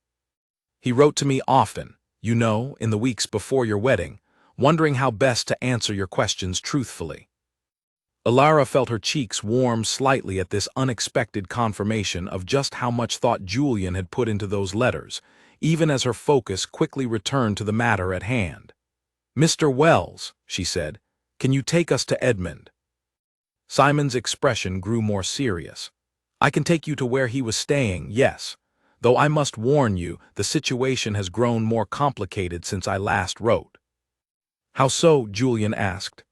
He wrote to me often, you know, in the weeks before your wedding, wondering how best to answer your questions truthfully. Alara felt her cheeks warm slightly at this unexpected confirmation of just how much thought Julian had put into those letters, even as her focus quickly returned to the matter at hand. Mr. Wells, she said, can you take us to Edmund? Simon's expression grew more serious. I can take you to where he was staying, yes, though I must warn you the situation has grown more complicated since I last wrote. How so? Julian asked.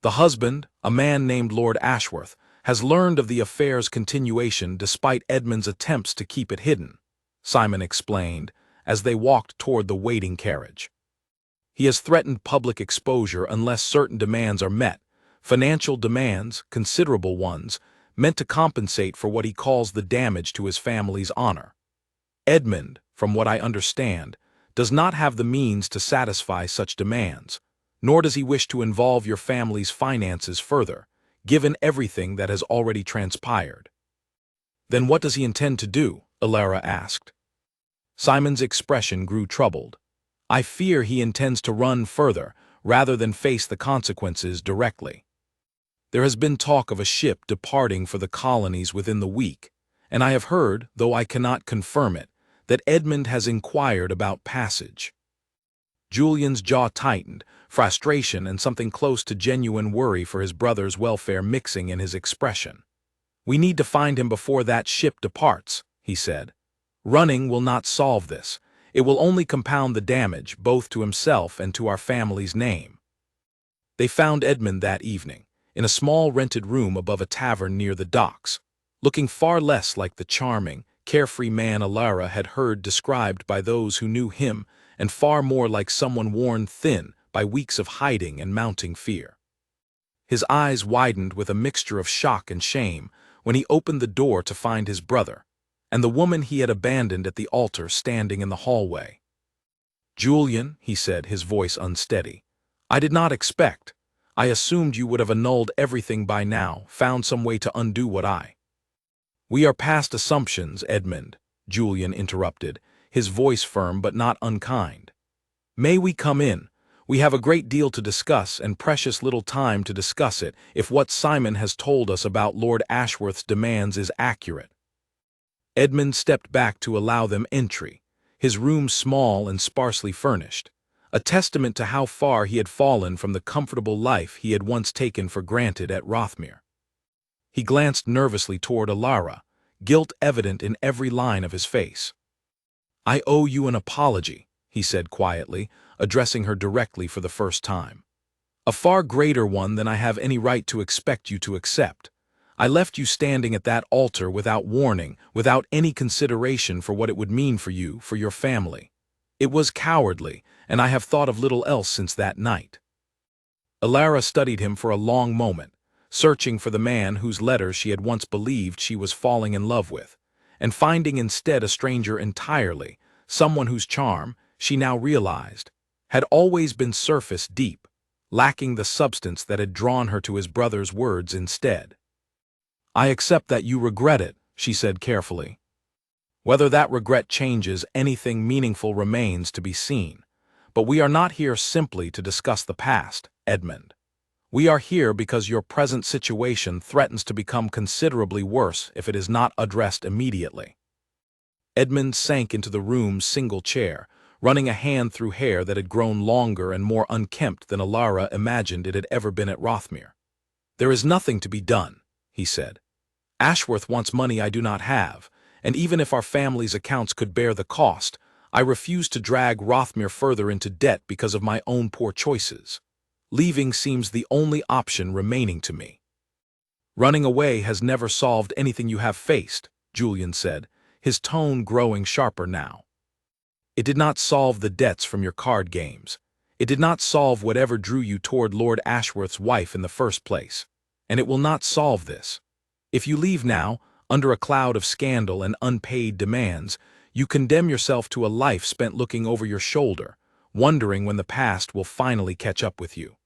The husband, a man named Lord Ashworth, has learned of the affair's continuation despite Edmund's attempts to keep it hidden, Simon explained, as they walked toward the waiting carriage. He has threatened public exposure unless certain demands are met, financial demands, considerable ones, meant to compensate for what he calls the damage to his family's honor. Edmund, from what I understand, does not have the means to satisfy such demands, nor does he wish to involve your family's finances further, given everything that has already transpired. Then what does he intend to do? Alara asked. Simon's expression grew troubled. I fear he intends to run further, rather than face the consequences directly. There has been talk of a ship departing for the colonies within the week, and I have heard, though I cannot confirm it, that Edmund has inquired about passage. Julian's jaw tightened, frustration and something close to genuine worry for his brother's welfare mixing in his expression. We need to find him before that ship departs, he said. Running will not solve this. It will only compound the damage both to himself and to our family's name. They found Edmund that evening, in a small rented room above a tavern near the docks, looking far less like the charming, carefree man Alara had heard described by those who knew him and far more like someone worn thin by weeks of hiding and mounting fear. His eyes widened with a mixture of shock and shame when he opened the door to find his brother, and the woman he had abandoned at the altar standing in the hallway. Julian, he said, his voice unsteady, I did not expect. I assumed you would have annulled everything by now, found some way to undo what I. We are past assumptions, Edmund, Julian interrupted, his voice firm but not unkind. May we come in? We have a great deal to discuss and precious little time to discuss it if what Simon has told us about Lord Ashworth's demands is accurate. Edmund stepped back to allow them entry, his room small and sparsely furnished, a testament to how far he had fallen from the comfortable life he had once taken for granted at Rothmere. He glanced nervously toward Alara, guilt evident in every line of his face. "I owe you an apology," he said quietly, addressing her directly for the first time. "A far greater one than I have any right to expect you to accept. I left you standing at that altar without warning, without any consideration for what it would mean for you, for your family. It was cowardly, and I have thought of little else since that night." Alara studied him for a long moment, searching for the man whose letters she had once believed she was falling in love with, and finding instead a stranger entirely, someone whose charm, she now realized, had always been surface deep, lacking the substance that had drawn her to his brother's words instead. "I accept that you regret it," she said carefully. "Whether that regret changes anything meaningful remains to be seen. But we are not here simply to discuss the past, Edmund. We are here because your present situation threatens to become considerably worse if it is not addressed immediately." Edmund sank into the room's single chair, running a hand through hair that had grown longer and more unkempt than Alara imagined it had ever been at Rothmere. "There is nothing to be done," he said. "Ashworth wants money I do not have, and even if our family's accounts could bear the cost, I refuse to drag Rothmere further into debt because of my own poor choices. Leaving seems the only option remaining to me." "Running away has never solved anything you have faced," Julian said, his tone growing sharper now. "It did not solve the debts from your card games. It did not solve whatever drew you toward Lord Ashworth's wife in the first place. And it will not solve this. If you leave now, under a cloud of scandal and unpaid demands, you condemn yourself to a life spent looking over your shoulder, wondering when the past will finally catch up with you."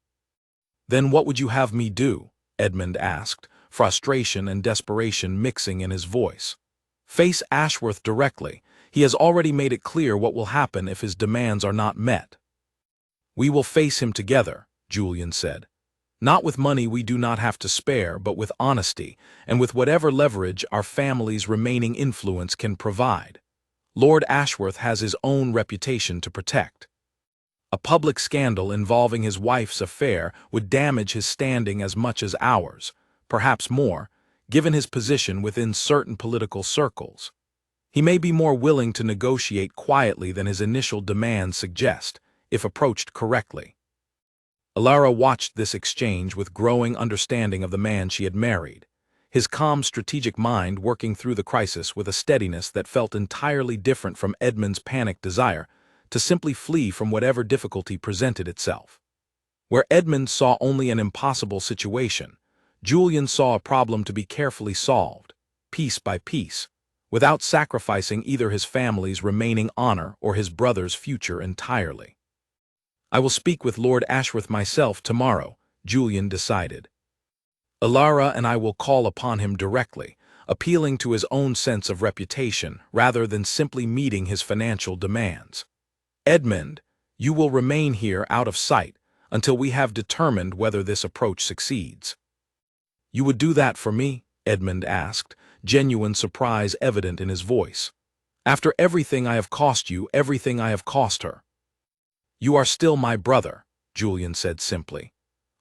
"Then what would you have me do?" Edmund asked, frustration and desperation mixing in his voice. "Face Ashworth directly. He has already made it clear what will happen if his demands are not met." "We will face him together," Julian said. "Not with money we do not have to spare, but with honesty, and with whatever leverage our family's remaining influence can provide. Lord Ashworth has his own reputation to protect. A public scandal involving his wife's affair would damage his standing as much as ours, perhaps more, given his position within certain political circles. He may be more willing to negotiate quietly than his initial demands suggest, if approached correctly." Alara watched this exchange with growing understanding of the man she had married, his calm strategic mind working through the crisis with a steadiness that felt entirely different from Edmund's panicked desire to simply flee from whatever difficulty presented itself. Where Edmund saw only an impossible situation, Julian saw a problem to be carefully solved, piece by piece, without sacrificing either his family's remaining honor or his brother's future entirely. "I will speak with Lord Ashworth myself tomorrow," Julian decided. "Alara and I will call upon him directly, appealing to his own sense of reputation rather than simply meeting his financial demands. Edmund, you will remain here out of sight until we have determined whether this approach succeeds." "You would do that for me?" Edmund asked, genuine surprise evident in his voice. "After everything I have cost you, everything I have cost her." "You are still my brother," Julian said simply.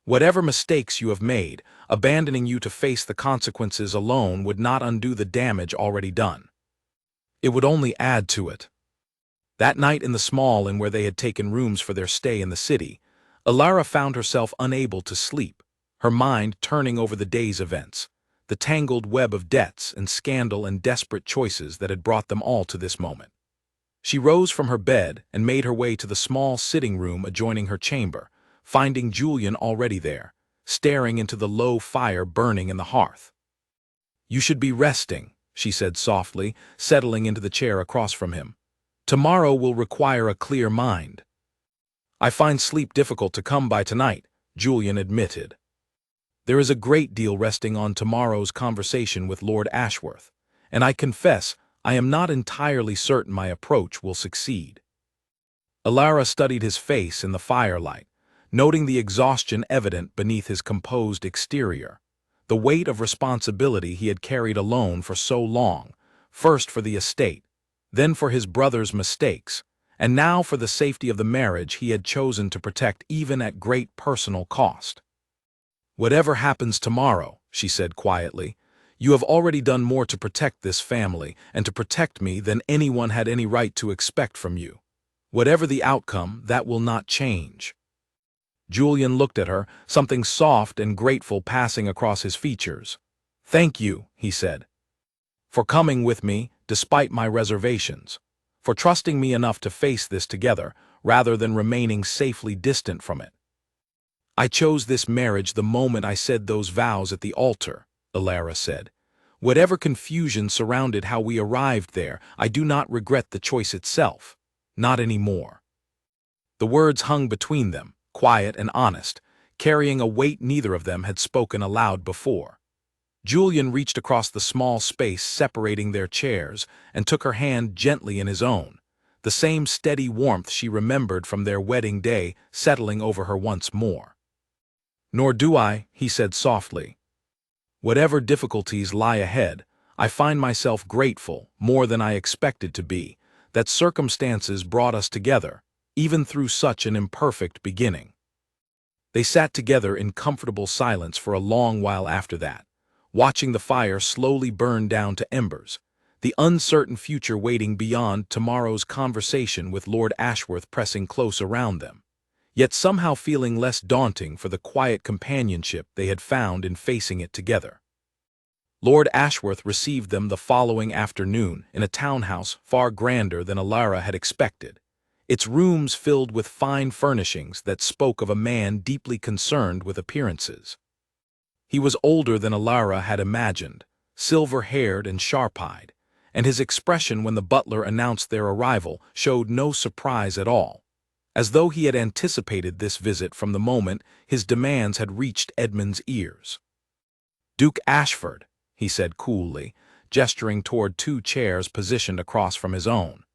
"Whatever mistakes you have made, abandoning you to face the consequences alone would not undo the damage already done. It would only add to it." That night in the small inn where they had taken rooms for their stay in the city, Alara found herself unable to sleep, her mind turning over the day's events, the tangled web of debts and scandal and desperate choices that had brought them all to this moment. She rose from her bed and made her way to the small sitting room adjoining her chamber, finding Julian already there, staring into the low fire burning in the hearth. "You should be resting," she said softly, settling into the chair across from him. "Tomorrow will require a clear mind." "I find sleep difficult to come by tonight," Julian admitted. "There is a great deal resting on tomorrow's conversation with Lord Ashworth, and I confess I am not entirely certain my approach will succeed." Alara studied his face in the firelight, noting the exhaustion evident beneath his composed exterior, the weight of responsibility he had carried alone for so long, first for the estate, then for his brother's mistakes, and now for the safety of the marriage he had chosen to protect even at great personal cost. "Whatever happens tomorrow," she said quietly, "you have already done more to protect this family and to protect me than anyone had any right to expect from you. Whatever the outcome, that will not change." Julian looked at her, something soft and grateful passing across his features. "Thank you," he said, "for coming with me despite my reservations, for trusting me enough to face this together rather than remaining safely distant from it." "I chose this marriage the moment I said those vows at the altar," Alara said. "Whatever confusion surrounded how we arrived there, I do not regret the choice itself. Not anymore." The words hung between them, quiet and honest, carrying a weight neither of them had spoken aloud before. Julian reached across the small space separating their chairs and took her hand gently in his own, the same steady warmth she remembered from their wedding day settling over her once more. "Nor do I," he said softly. "Whatever difficulties lie ahead, I find myself grateful, more than I expected to be, that circumstances brought us together, even through such an imperfect beginning." They sat together in comfortable silence for a long while after that, watching the fire slowly burn down to embers, the uncertain future waiting beyond tomorrow's conversation with Lord Ashworth pressing close around them, yet somehow feeling less daunting for the quiet companionship they had found in facing it together. Lord Ashworth received them the following afternoon in a townhouse far grander than Alara had expected, its rooms filled with fine furnishings that spoke of a man deeply concerned with appearances. He was older than Alara had imagined, silver-haired and sharp-eyed, and his expression when the butler announced their arrival showed no surprise at all, as though he had anticipated this visit from the moment his demands had reached Edmund's ears. "Duke Ashford," he said coolly, gesturing toward two chairs positioned across from his own.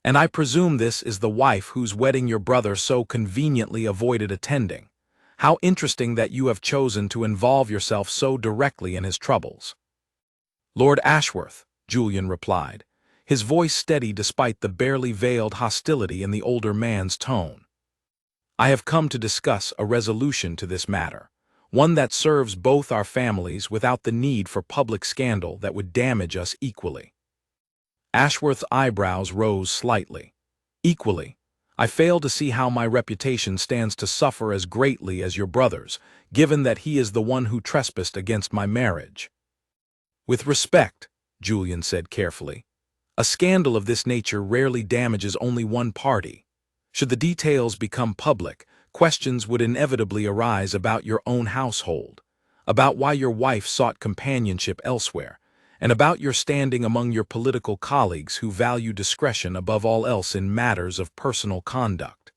"And I presume this is the wife whose wedding your brother so conveniently avoided attending. How interesting that you have chosen to involve yourself so directly in his troubles." "Lord Ashworth," Julian replied, his voice steady despite the barely veiled hostility in the older man's tone. "I have come to discuss a resolution to this matter, one that serves both our families without the need for public scandal that would damage us equally." Ashworth's eyebrows rose slightly. "Equally? I fail to see how my reputation stands to suffer as greatly as your brother's, given that he is the one who trespassed against my marriage." "With respect," Julian said carefully, "a scandal of this nature rarely damages only one party. Should the details become public, questions would inevitably arise about your own household, about why your wife sought companionship elsewhere, and about your standing among your political colleagues who value discretion above all else in matters of personal conduct.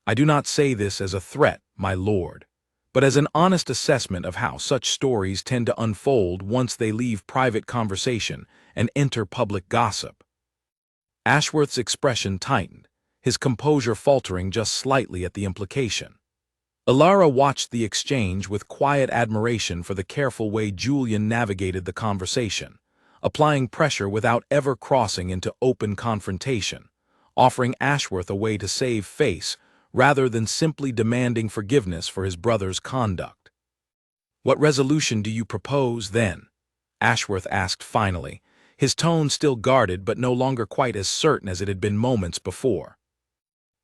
I do not say this as a threat, my lord, but as an honest assessment of how such stories tend to unfold once they leave private conversation and enter public gossip." Ashworth's expression tightened, his composure faltering just slightly at the implication. Alara watched the exchange with quiet admiration for the careful way Julian navigated the conversation, applying pressure without ever crossing into open confrontation, offering Ashworth a way to save face rather than simply demanding forgiveness for his brother's conduct. "What resolution do you propose, then?" Ashworth asked finally, his tone still guarded but no longer quite as certain as it had been moments before.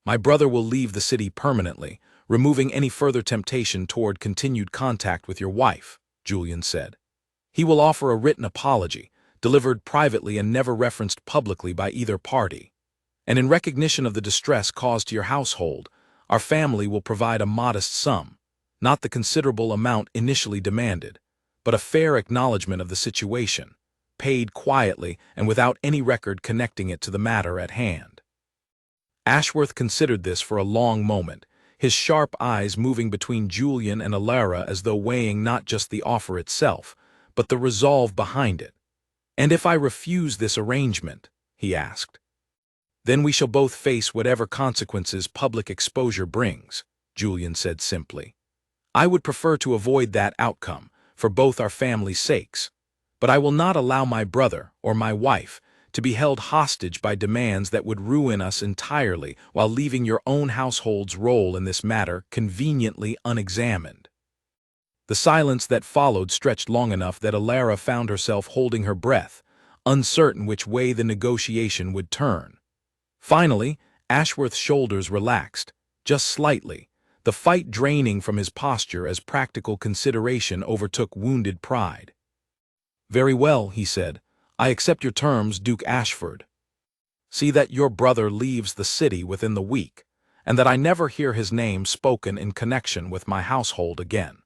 "My brother will leave the city permanently, removing any further temptation toward continued contact with your wife," Julian said. "He will offer a written apology, delivered privately and never referenced publicly by either party. And in recognition of the distress caused to your household, our family will provide a modest sum, not the considerable amount initially demanded, but a fair acknowledgement of the situation, paid quietly and without any record connecting it to the matter at hand." Ashworth considered this for a long moment, his sharp eyes moving between Julian and Alara as though weighing not just the offer itself, but the resolve behind it. "And if I refuse this arrangement?" he asked. "Then we shall both face whatever consequences public exposure brings," Julian said simply. "I would prefer to avoid that outcome, for both our families' sakes. But I will not allow my brother or my wife to be held hostage by demands that would ruin us entirely while leaving your own household's role in this matter conveniently unexamined." The silence that followed stretched long enough that Alara found herself holding her breath, uncertain which way the negotiation would turn. Finally, Ashworth's shoulders relaxed, just slightly, the fight draining from his posture as practical consideration overtook wounded pride. "Very well," he said. "I accept your terms, Duke Ashford. See that your brother leaves the city within the week, and that I never hear his name spoken in connection with my household again."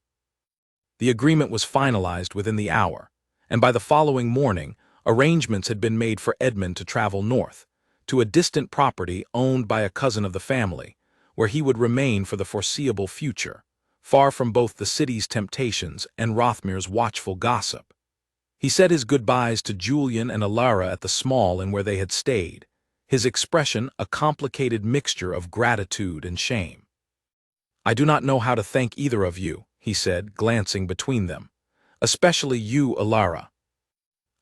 The agreement was finalized within the hour, and by the following morning, arrangements had been made for Edmund to travel north, to a distant property owned by a cousin of the family, where he would remain for the foreseeable future, far from both the city's temptations and Rothmir's watchful gossip. He said his goodbyes to Julian and Alara at the small inn where they had stayed, his expression a complicated mixture of gratitude and shame. "I do not know how to thank either of you," he said, glancing between them. "Especially you, Alara.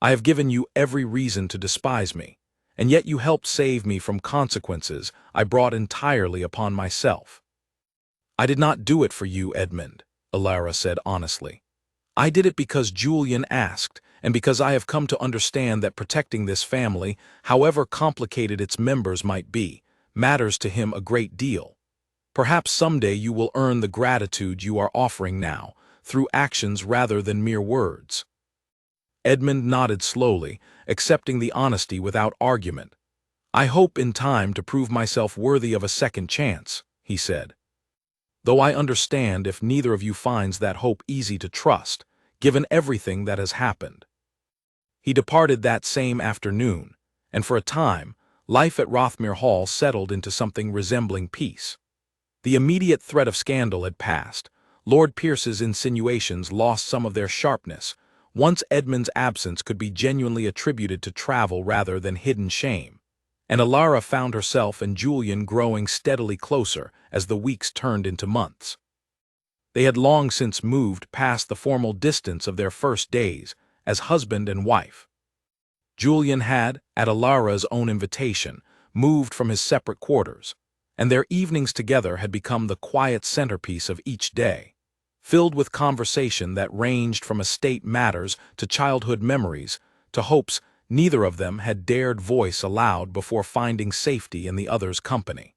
I have given you every reason to despise me, and yet you helped save me from consequences I brought entirely upon myself." "I did not do it for you, Edmund," Alara said honestly. "I did it because Julian asked, and because I have come to understand that protecting this family, however complicated its members might be, matters to him a great deal. Perhaps someday you will earn the gratitude you are offering now, through actions rather than mere words." Edmund nodded slowly, accepting the honesty without argument. "I hope in time to prove myself worthy of a second chance," he said. "Though I understand if neither of you finds that hope easy to trust, given everything that has happened." He departed that same afternoon, and for a time, life at Rothmere Hall settled into something resembling peace. The immediate threat of scandal had passed. Lord Pierce's insinuations lost some of their sharpness. Once Edmund's absence could be genuinely attributed to travel rather than hidden shame, and Alara found herself and Julian growing steadily closer as the weeks turned into months. They had long since moved past the formal distance of their first days as husband and wife. Julian had, at Alara's own invitation, moved from his separate quarters, and their evenings together had become the quiet centerpiece of each day, filled with conversation that ranged from estate matters to childhood memories to hopes neither of them had dared voice aloud before finding safety in the other's company.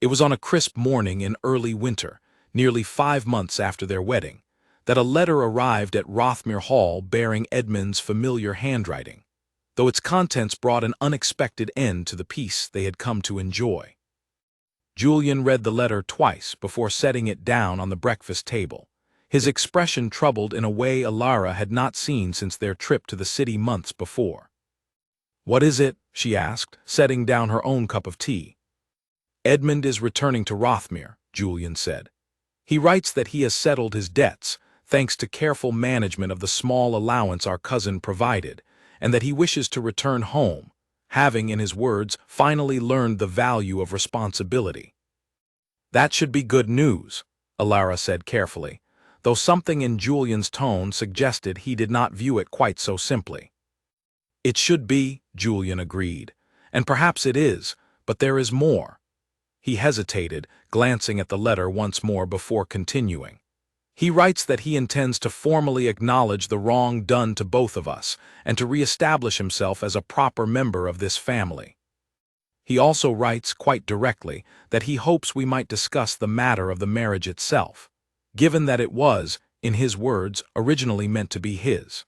It was on a crisp morning in early winter, nearly 5 months after their wedding, that a letter arrived at Rothmere Hall bearing Edmund's familiar handwriting, though its contents brought an unexpected end to the peace they had come to enjoy. Julian read the letter twice before setting it down on the breakfast table, his expression troubled in a way Alara had not seen since their trip to the city months before. "What is it?" she asked, setting down her own cup of tea. "Edmund is returning to Rothmere," Julian said. "He writes that he has settled his debts, thanks to careful management of the small allowance our cousin provided, and that he wishes to return home, having, in his words, finally learned the value of responsibility." "That should be good news," Alara said carefully, though something in Julian's tone suggested he did not view it quite so simply. "It should be," Julian agreed, "and perhaps it is, but there is more." He hesitated, glancing at the letter once more before continuing. "He writes that he intends to formally acknowledge the wrong done to both of us and to re-establish himself as a proper member of this family. He also writes, quite directly, that he hopes we might discuss the matter of the marriage itself, given that it was, in his words, originally meant to be his."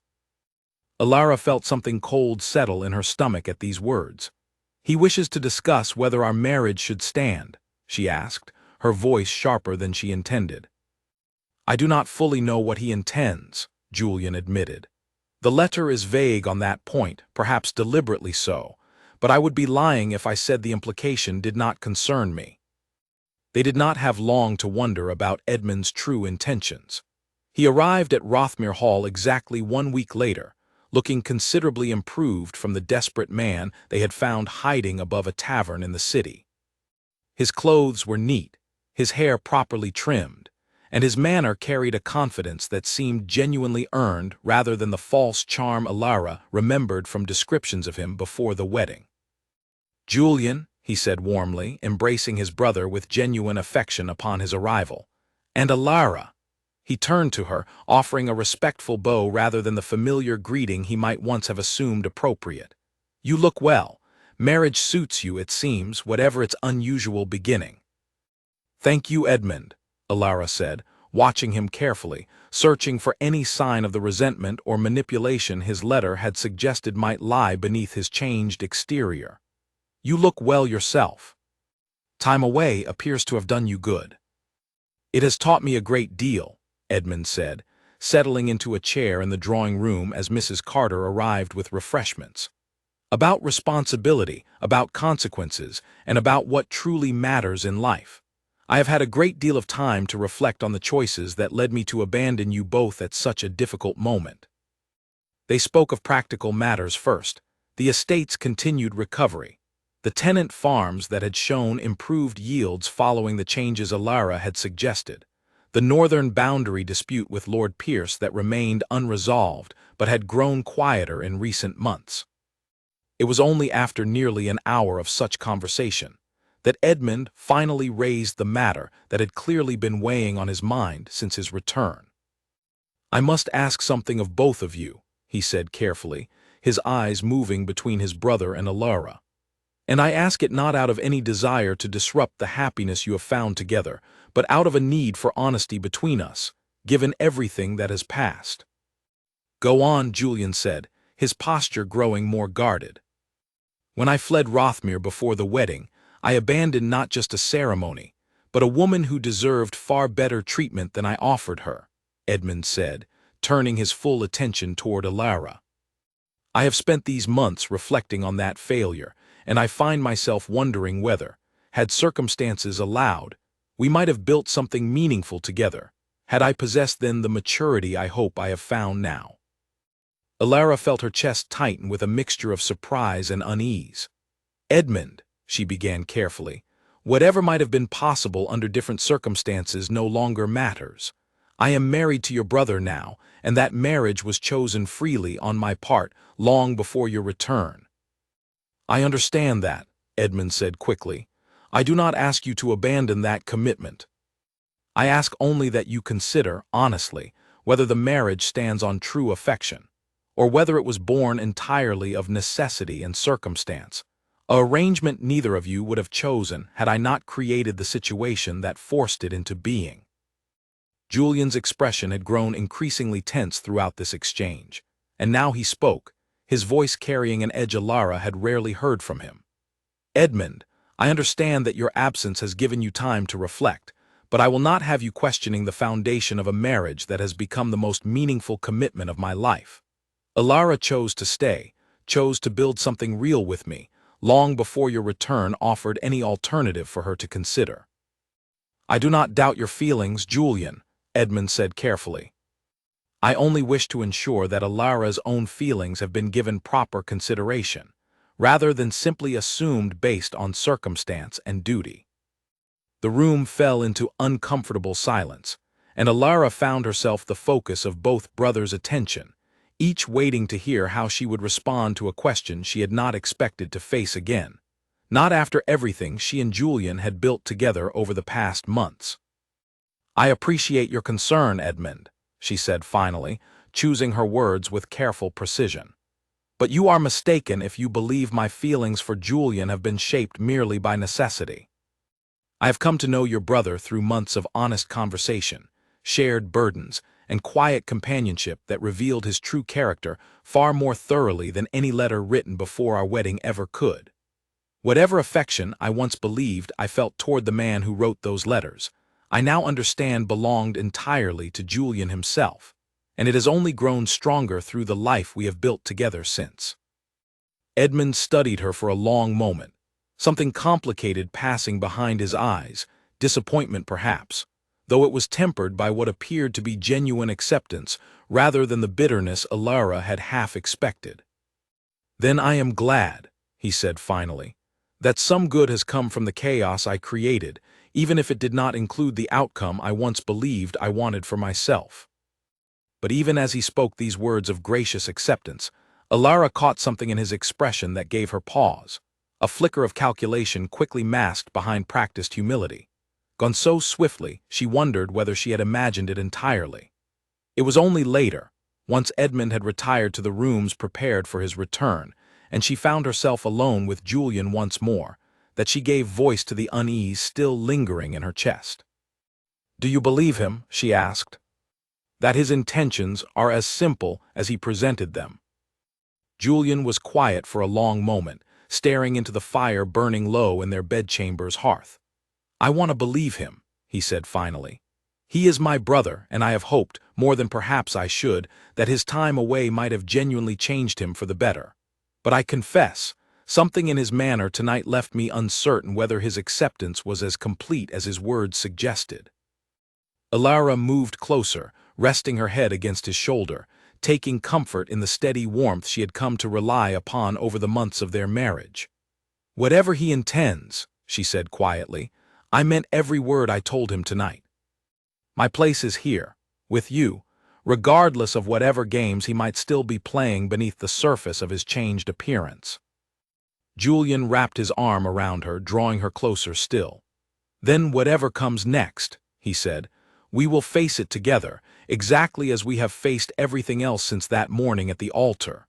Alara felt something cold settle in her stomach at these words. "He wishes to discuss whether our marriage should stand," she asked, her voice sharper than she intended. "I do not fully know what he intends," Julian admitted. "The letter is vague on that point, perhaps deliberately so, but I would be lying if I said the implication did not concern me." They did not have long to wonder about Edmund's true intentions. He arrived at Rothmere Hall exactly 1 week later, looking considerably improved from the desperate man they had found hiding above a tavern in the city. His clothes were neat, his hair properly trimmed, and his manner carried a confidence that seemed genuinely earned rather than the false charm Alara remembered from descriptions of him before the wedding. "Julian," he said warmly, embracing his brother with genuine affection upon his arrival. "And Alara." He turned to her, offering a respectful bow rather than the familiar greeting he might once have assumed appropriate. "You look well. Marriage suits you, it seems, whatever its unusual beginning." "Thank you, Edmund," Alara said, watching him carefully, searching for any sign of the resentment or manipulation his letter had suggested might lie beneath his changed exterior. "You look well yourself. Time away appears to have done you good." "It has taught me a great deal," Edmund said, settling into a chair in the drawing room as Mrs. Carter arrived with refreshments. "About responsibility, about consequences, and about what truly matters in life. I have had a great deal of time to reflect on the choices that led me to abandon you both at such a difficult moment." They spoke of practical matters first, the estate's continued recovery, the tenant farms that had shown improved yields following the changes Alara had suggested, the northern boundary dispute with Lord Pierce that remained unresolved but had grown quieter in recent months. It was only after nearly an hour of such conversation that Edmund finally raised the matter that had clearly been weighing on his mind since his return. "I must ask something of both of you," he said carefully, his eyes moving between his brother and Alara. "And I ask it not out of any desire to disrupt the happiness you have found together, but out of a need for honesty between us, given everything that has passed." "Go on," Julian said, his posture growing more guarded. "When I fled Rothmere before the wedding, I abandoned not just a ceremony, but a woman who deserved far better treatment than I offered her," Edmund said, turning his full attention toward Alara. "I have spent these months reflecting on that failure, and I find myself wondering whether, had circumstances allowed, we might have built something meaningful together, had I possessed then the maturity I hope I have found now." Alara felt her chest tighten with a mixture of surprise and unease. "Edmund," she began carefully, "whatever might have been possible under different circumstances no longer matters. I am married to your brother now, and that marriage was chosen freely on my part long before your return." "I understand that," Edmund said quickly. "I do not ask you to abandon that commitment. I ask only that you consider, honestly, whether the marriage stands on true affection, or whether it was born entirely of necessity and circumstance, a arrangement neither of you would have chosen had I not created the situation that forced it into being." Julian's expression had grown increasingly tense throughout this exchange, and now he spoke, his voice carrying an edge Alara had rarely heard from him. "Edmund, I understand that your absence has given you time to reflect, but I will not have you questioning the foundation of a marriage that has become the most meaningful commitment of my life. Alara chose to stay, chose to build something real with me, long before your return offered any alternative for her to consider." "I do not doubt your feelings, Julian," Edmund said carefully. "I only wish to ensure that Alara's own feelings have been given proper consideration, rather than simply assumed based on circumstance and duty." The room fell into uncomfortable silence, and Alara found herself the focus of both brothers' attention, each waiting to hear how she would respond to a question she had not expected to face again, not after everything she and Julian had built together over the past months. "I appreciate your concern, Edmund," she said finally, choosing her words with careful precision. "But you are mistaken if you believe my feelings for Julian have been shaped merely by necessity. I have come to know your brother through months of honest conversation, shared burdens, and quiet companionship that revealed his true character far more thoroughly than any letter written before our wedding ever could. Whatever affection I once believed I felt toward the man who wrote those letters, I now understand belonged entirely to Julian himself, and it has only grown stronger through the life we have built together since." Edmund studied her for a long moment, something complicated passing behind his eyes, disappointment perhaps, though it was tempered by what appeared to be genuine acceptance rather than the bitterness Alara had half expected. "Then I am glad," he said finally, "that some good has come from the chaos I created, even if it did not include the outcome I once believed I wanted for myself. But even as he spoke these words of gracious acceptance, Alara caught something in his expression that gave her pause. A flicker of calculation quickly masked behind practiced humility. Gone so swiftly, she wondered whether she had imagined it entirely. It was only later, once Edmund had retired to the rooms prepared for his return, and she found herself alone with Julian once more, that she gave voice to the unease still lingering in her chest. "Do you believe him?" she asked. "That his intentions are as simple as he presented them?" Julian was quiet for a long moment, staring into the fire burning low in their bedchamber's hearth. "I want to believe him," he said finally. "He is my brother, and I have hoped, more than perhaps I should, that his time away might have genuinely changed him for the better. But I confess, something in his manner tonight left me uncertain whether his acceptance was as complete as his words suggested." Alara moved closer, resting her head against his shoulder, taking comfort in the steady warmth she had come to rely upon over the months of their marriage. "Whatever he intends," she said quietly, "I meant every word I told him tonight. My place is here, with you, regardless of whatever games he might still be playing beneath the surface of his changed appearance." Julian wrapped his arm around her, drawing her closer still. "Then whatever comes next," he said, "we will face it together, exactly as we have faced everything else since that morning at the altar."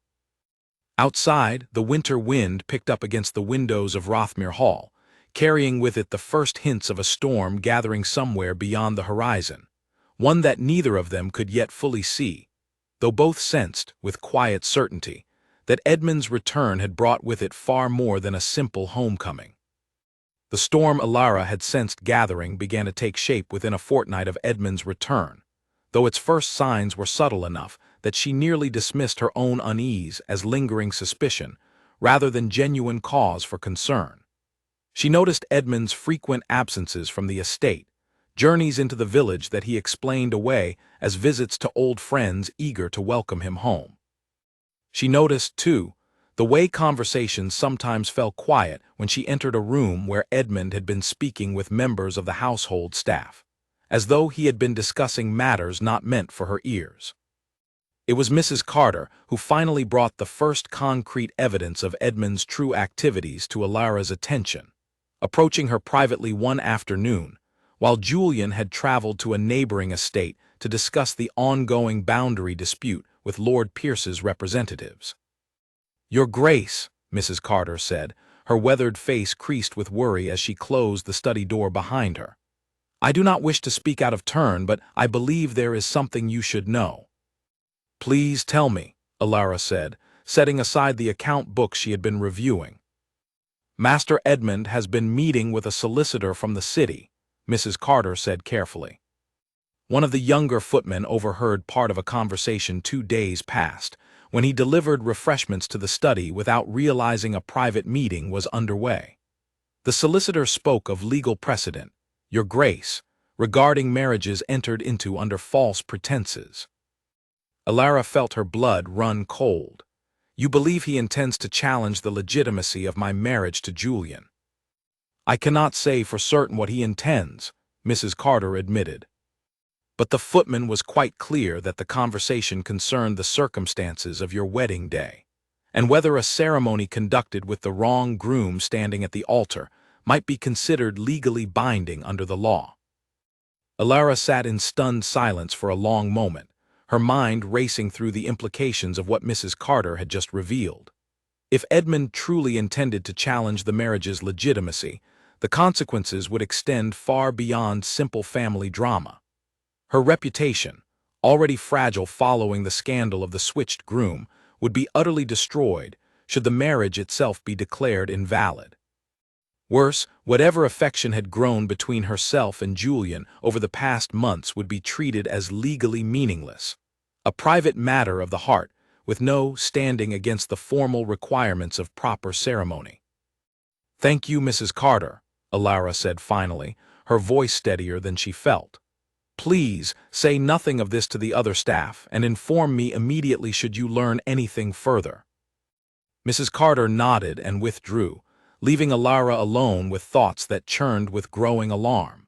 Outside, the winter wind picked up against the windows of Rothmere Hall, carrying with it the first hints of a storm gathering somewhere beyond the horizon, one that neither of them could yet fully see, though both sensed, with quiet certainty, that Edmund's return had brought with it far more than a simple homecoming. The storm Alara had sensed gathering began to take shape within a fortnight of Edmund's return, though its first signs were subtle enough that she nearly dismissed her own unease as lingering suspicion, rather than genuine cause for concern. She noticed Edmund's frequent absences from the estate, journeys into the village that he explained away as visits to old friends eager to welcome him home. She noticed, too, the way conversations sometimes fell quiet when she entered a room where Edmund had been speaking with members of the household staff, as though he had been discussing matters not meant for her ears. It was Mrs. Carter who finally brought the first concrete evidence of Edmund's true activities to Alara's attention, approaching her privately one afternoon, while Julian had traveled to a neighboring estate to discuss the ongoing boundary dispute with Lord Pierce's representatives. "Your Grace," Mrs. Carter said, her weathered face creased with worry as she closed the study door behind her. "I do not wish to speak out of turn, but I believe there is something you should know." "Please tell me," Alara said, setting aside the account book she had been reviewing. "Master Edmund has been meeting with a solicitor from the city," Mrs. Carter said carefully. One of the younger footmen overheard part of a conversation 2 days past, when he delivered refreshments to the study without realizing a private meeting was underway. The solicitor spoke of legal precedent, "Your Grace," regarding marriages entered into under false pretenses. Alara felt her blood run cold. "You believe he intends to challenge the legitimacy of my marriage to Julian?" "I cannot say for certain what he intends," Mrs. Carter admitted. "But the footman was quite clear that the conversation concerned the circumstances of your wedding day, and whether a ceremony conducted with the wrong groom standing at the altar might be considered legally binding under the law." Alara sat in stunned silence for a long moment, her mind racing through the implications of what Mrs. Carter had just revealed. If Edmund truly intended to challenge the marriage's legitimacy, the consequences would extend far beyond simple family drama. Her reputation, already fragile following the scandal of the switched groom, would be utterly destroyed should the marriage itself be declared invalid. Worse, whatever affection had grown between herself and Julian over the past months would be treated as legally meaningless, a private matter of the heart with no standing against the formal requirements of proper ceremony. "Thank you, Mrs. Carter," Alara said finally, her voice steadier than she felt. "Please say nothing of this to the other staff and inform me immediately should you learn anything further." Mrs. Carter nodded and withdrew, leaving Alara alone with thoughts that churned with growing alarm.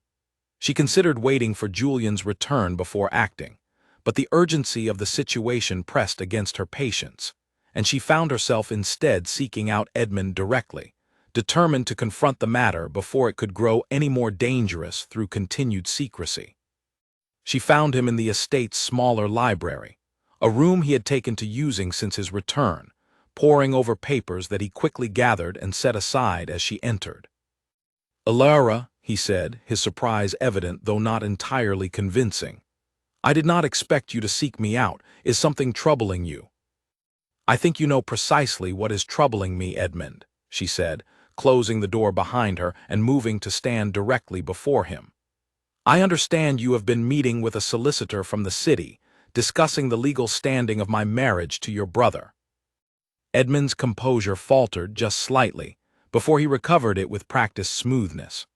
She considered waiting for Julian's return before acting, but the urgency of the situation pressed against her patience, and she found herself instead seeking out Edmund directly, determined to confront the matter before it could grow any more dangerous through continued secrecy. She found him in the estate's smaller library, a room he had taken to using since his return, poring over papers that he quickly gathered and set aside as she entered. "Alara," he said, his surprise evident though not entirely convincing. "I did not expect you to seek me out. Is something troubling you?" "I think you know precisely what is troubling me, Edmund," she said, closing the door behind her and moving to stand directly before him. "I understand you have been meeting with a solicitor from the city, discussing the legal standing of my marriage to your brother." Edmund's composure faltered just slightly, before he recovered it with practiced smoothness.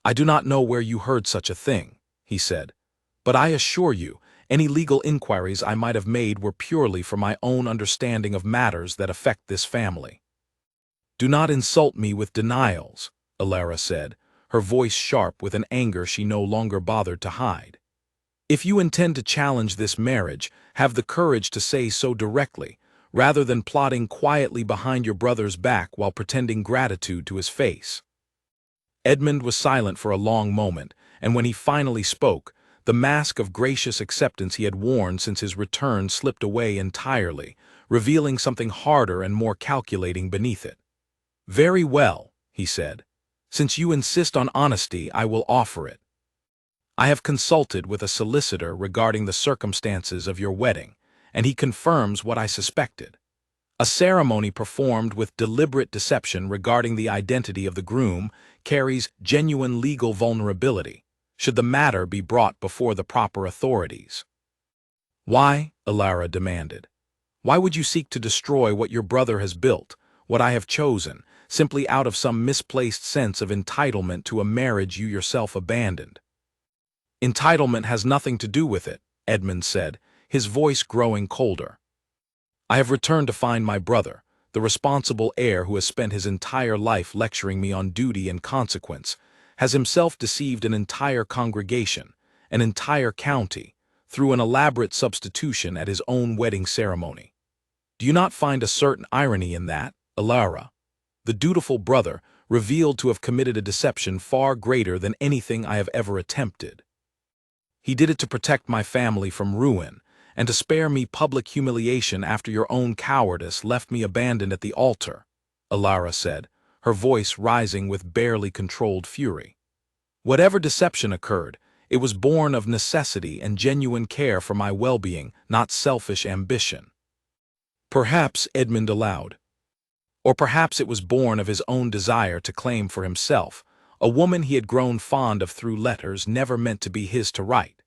"I do not know where you heard such a thing," he said, "but I assure you, any legal inquiries I might have made were purely for my own understanding of matters that affect this family." "Do not insult me with denials," Alara said, her voice sharp with an anger she no longer bothered to hide. "If you intend to challenge this marriage, have the courage to say so directly, rather than plotting quietly behind your brother's back while pretending gratitude to his face." Edmund was silent for a long moment, and when he finally spoke, the mask of gracious acceptance he had worn since his return slipped away entirely, revealing something harder and more calculating beneath it. "Very well," he said. "Since you insist on honesty, I will offer it. I have consulted with a solicitor regarding the circumstances of your wedding, and he confirms what I suspected. A ceremony performed with deliberate deception regarding the identity of the groom carries genuine legal vulnerability, should the matter be brought before the proper authorities." "Why?" Alara demanded. "Why would you seek to destroy what your brother has built, what I have chosen, simply out of some misplaced sense of entitlement to a marriage you yourself abandoned?" "Entitlement has nothing to do with it," Edmund said, his voice growing colder. "I have returned to find my brother, the responsible heir who has spent his entire life lecturing me on duty and consequence, has himself deceived an entire congregation, an entire county, through an elaborate substitution at his own wedding ceremony. Do you not find a certain irony in that, Alara? The dutiful brother, revealed to have committed a deception far greater than anything I have ever attempted. He did it to protect my family from ruin, and to spare me public humiliation after your own cowardice left me abandoned at the altar," Alara said, her voice rising with barely controlled fury. "Whatever deception occurred, it was born of necessity and genuine care for my well-being, not selfish ambition." "Perhaps," Edmund allowed. "Or perhaps it was born of his own desire to claim for himself a woman he had grown fond of through letters never meant to be his to write.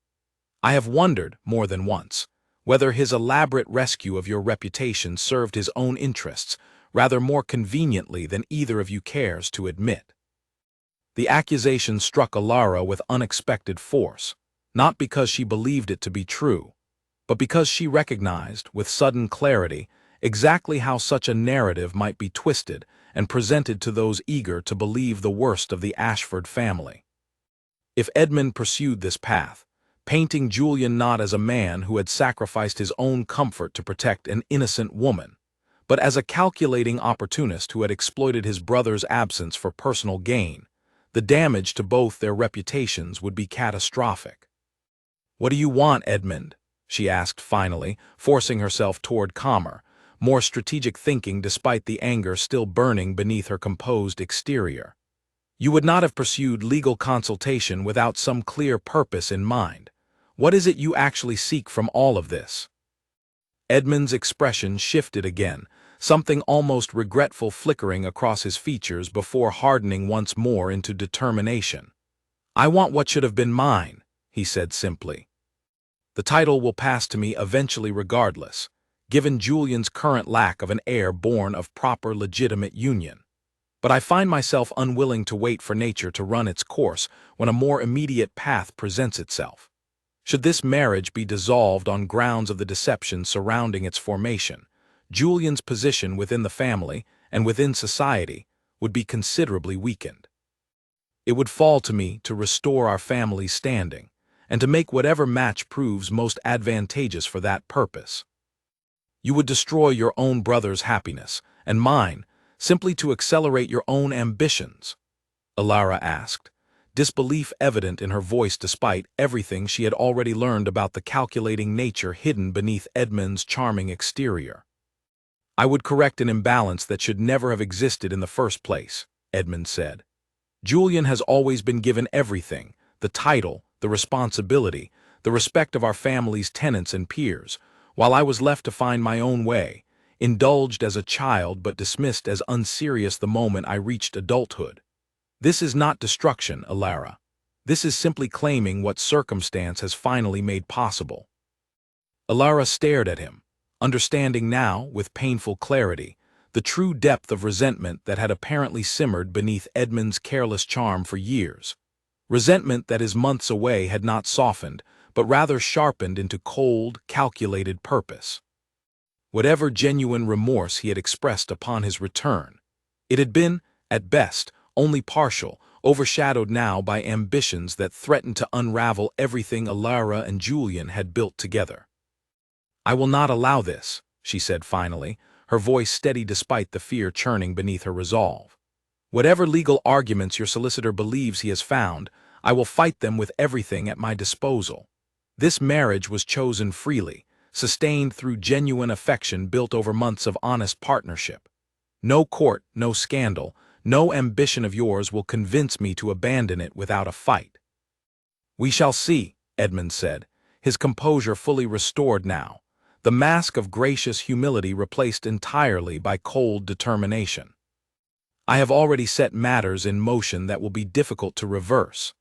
I have wondered, more than once, whether his elaborate rescue of your reputation served his own interests rather more conveniently than either of you cares to admit." The accusation struck Alara with unexpected force, not because she believed it to be true, but because she recognized, with sudden clarity, exactly how such a narrative might be twisted and presented to those eager to believe the worst of the Ashford family. If Edmund pursued this path, painting Julian not as a man who had sacrificed his own comfort to protect an innocent woman, but as a calculating opportunist who had exploited his brother's absence for personal gain, the damage to both their reputations would be catastrophic. "What do you want, Edmund?" she asked finally, forcing herself toward calmer, more strategic thinking despite the anger still burning beneath her composed exterior. "You would not have pursued legal consultation without some clear purpose in mind. What is it you actually seek from all of this?" Edmund's expression shifted again, something almost regretful flickering across his features before hardening once more into determination. "I want what should have been mine," he said simply. "The title will pass to me eventually regardless, given Julian's current lack of an heir born of proper legitimate union. But I find myself unwilling to wait for nature to run its course when a more immediate path presents itself. Should this marriage be dissolved on grounds of the deception surrounding its formation, Julian's position within the family and within society would be considerably weakened. It would fall to me to restore our family's standing, and to make whatever match proves most advantageous for that purpose. You would destroy your own brother's happiness, and mine, simply to accelerate your own ambitions?" Alara asked, disbelief evident in her voice despite everything she had already learned about the calculating nature hidden beneath Edmund's charming exterior. "I would correct an imbalance that should never have existed in the first place," Edmund said. "Julian has always been given everything, the title, the responsibility, the respect of our family's tenants and peers, while I was left to find my own way, indulged as a child but dismissed as unserious the moment I reached adulthood. This is not destruction, Alara. This is simply claiming what circumstance has finally made possible." Alara stared at him, understanding now, with painful clarity, the true depth of resentment that had apparently simmered beneath Edmund's careless charm for years. Resentment that his months away had not softened, but rather sharpened into cold, calculated purpose. Whatever genuine remorse he had expressed upon his return, it had been, at best, only partial, overshadowed now by ambitions that threatened to unravel everything Alara and Julian had built together. "I will not allow this," she said finally, her voice steady despite the fear churning beneath her resolve. "Whatever legal arguments your solicitor believes he has found, I will fight them with everything at my disposal. This marriage was chosen freely, sustained through genuine affection built over months of honest partnership. No court, no scandal, no ambition of yours will convince me to abandon it without a fight." "We shall see," Edmund said, his composure fully restored now, the mask of gracious humility replaced entirely by cold determination. "I have already set matters in motion that will be difficult to reverse.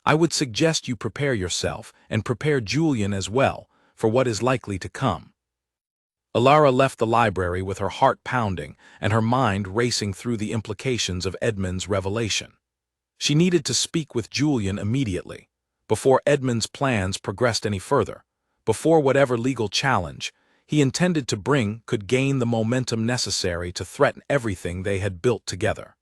I would suggest you prepare yourself, and prepare Julian as well, for what is likely to come." Alara left the library with her heart pounding and her mind racing through the implications of Edmund's revelation. She needed to speak with Julian immediately, before Edmund's plans progressed any further, before whatever legal challenge he intended to bring could gain the momentum necessary to threaten everything they had built together.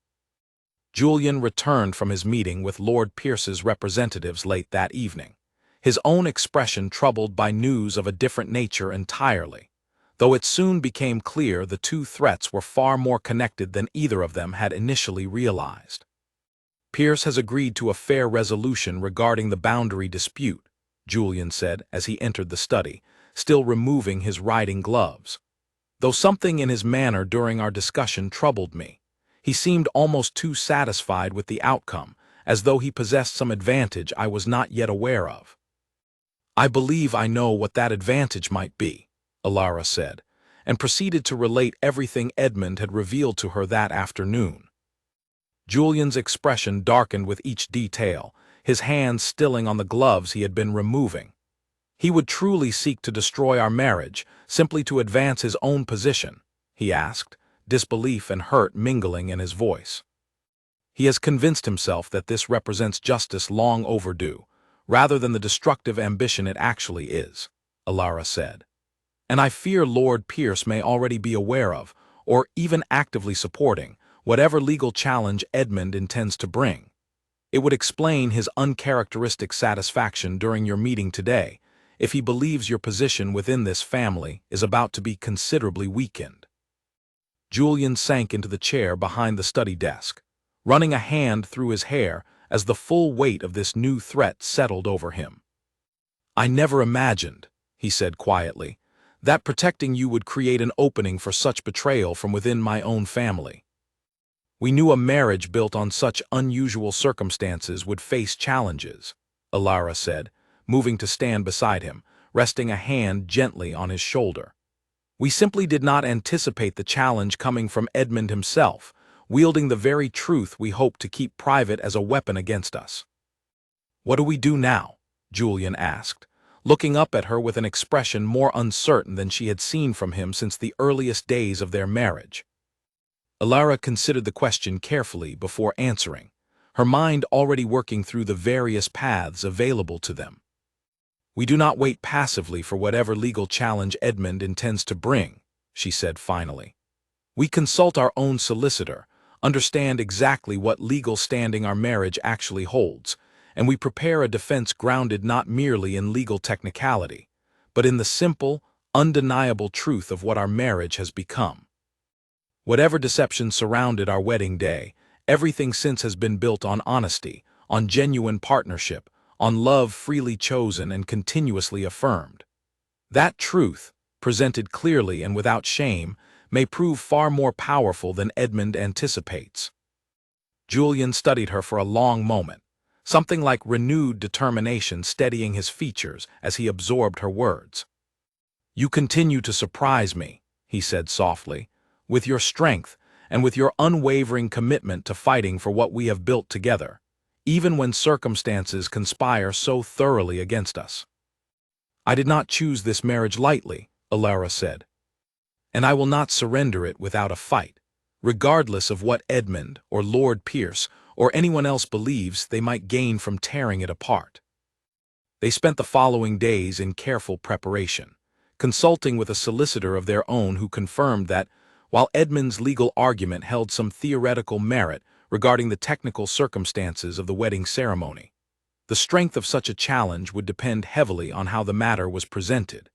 Julian returned from his meeting with Lord Pierce's representatives late that evening, his own expression troubled by news of a different nature entirely, though it soon became clear the two threats were far more connected than either of them had initially realized. "Pierce has agreed to a fair resolution regarding the boundary dispute," Julian said as he entered the study, still removing his riding gloves. "Though something in his manner during our discussion troubled me. He seemed almost too satisfied with the outcome, as though he possessed some advantage I was not yet aware of." "I believe I know what that advantage might be," Alara said, and proceeded to relate everything Edmund had revealed to her that afternoon. Julian's expression darkened with each detail, his hands stilling on the gloves he had been removing. "He would truly seek to destroy our marriage, simply to advance his own position?" he asked, disbelief and hurt mingling in his voice. "He has convinced himself that this represents justice long overdue, rather than the destructive ambition it actually is," Alara said. "And I fear Lord Pierce may already be aware of, or even actively supporting, whatever legal challenge Edmund intends to bring. It would explain his uncharacteristic satisfaction during your meeting today, if he believes your position within this family is about to be considerably weakened." Julian sank into the chair behind the study desk, running a hand through his hair as the full weight of this new threat settled over him. "I never imagined," he said quietly, "that protecting you would create an opening for such betrayal from within my own family. We knew a marriage built on such unusual circumstances would face challenges," Alara said, moving to stand beside him, resting a hand gently on his shoulder. "We simply did not anticipate the challenge coming from Edmund himself, wielding the very truth we hoped to keep private as a weapon against us." "What do we do now?" Julian asked, looking up at her with an expression more uncertain than she had seen from him since the earliest days of their marriage. Alara considered the question carefully before answering, her mind already working through the various paths available to them. "We do not wait passively for whatever legal challenge Edmund intends to bring," she said finally. "We consult our own solicitor, understand exactly what legal standing our marriage actually holds, and we prepare a defense grounded not merely in legal technicality, but in the simple, undeniable truth of what our marriage has become. Whatever deception surrounded our wedding day, everything since has been built on honesty, on genuine partnership, on love freely chosen and continuously affirmed. That truth, presented clearly and without shame, may prove far more powerful than Edmund anticipates. Julian studied her for a long moment, something like renewed determination steadying his features as he absorbed her words. "You continue to surprise me," he said softly, "with your strength and with your unwavering commitment to fighting for what we have built together, even when circumstances conspire so thoroughly against us." "I did not choose this marriage lightly," Alara said, "and I will not surrender it without a fight, regardless of what Edmund or Lord Pierce or anyone else believes they might gain from tearing it apart." They spent the following days in careful preparation, consulting with a solicitor of their own who confirmed that, while Edmund's legal argument held some theoretical merit regarding the technical circumstances of the wedding ceremony, the strength of such a challenge would depend heavily on how the matter was presented,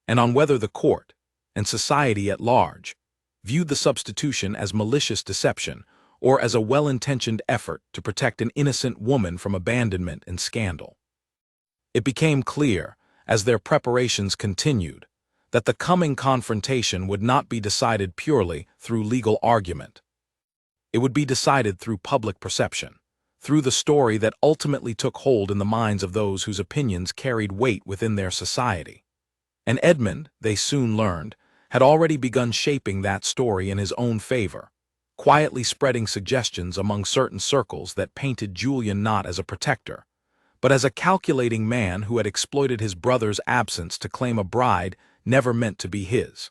and on whether the court, and society at large, viewed the substitution as malicious deception or as a well-intentioned effort to protect an innocent woman from abandonment and scandal. It became clear, as their preparations continued, that the coming confrontation would not be decided purely through legal argument. It would be decided through public perception, through the story that ultimately took hold in the minds of those whose opinions carried weight within their society. And Edmund, they soon learned, had already begun shaping that story in his own favor, quietly spreading suggestions among certain circles that painted Julian not as a protector, but as a calculating man who had exploited his brother's absence to claim a bride never meant to be his.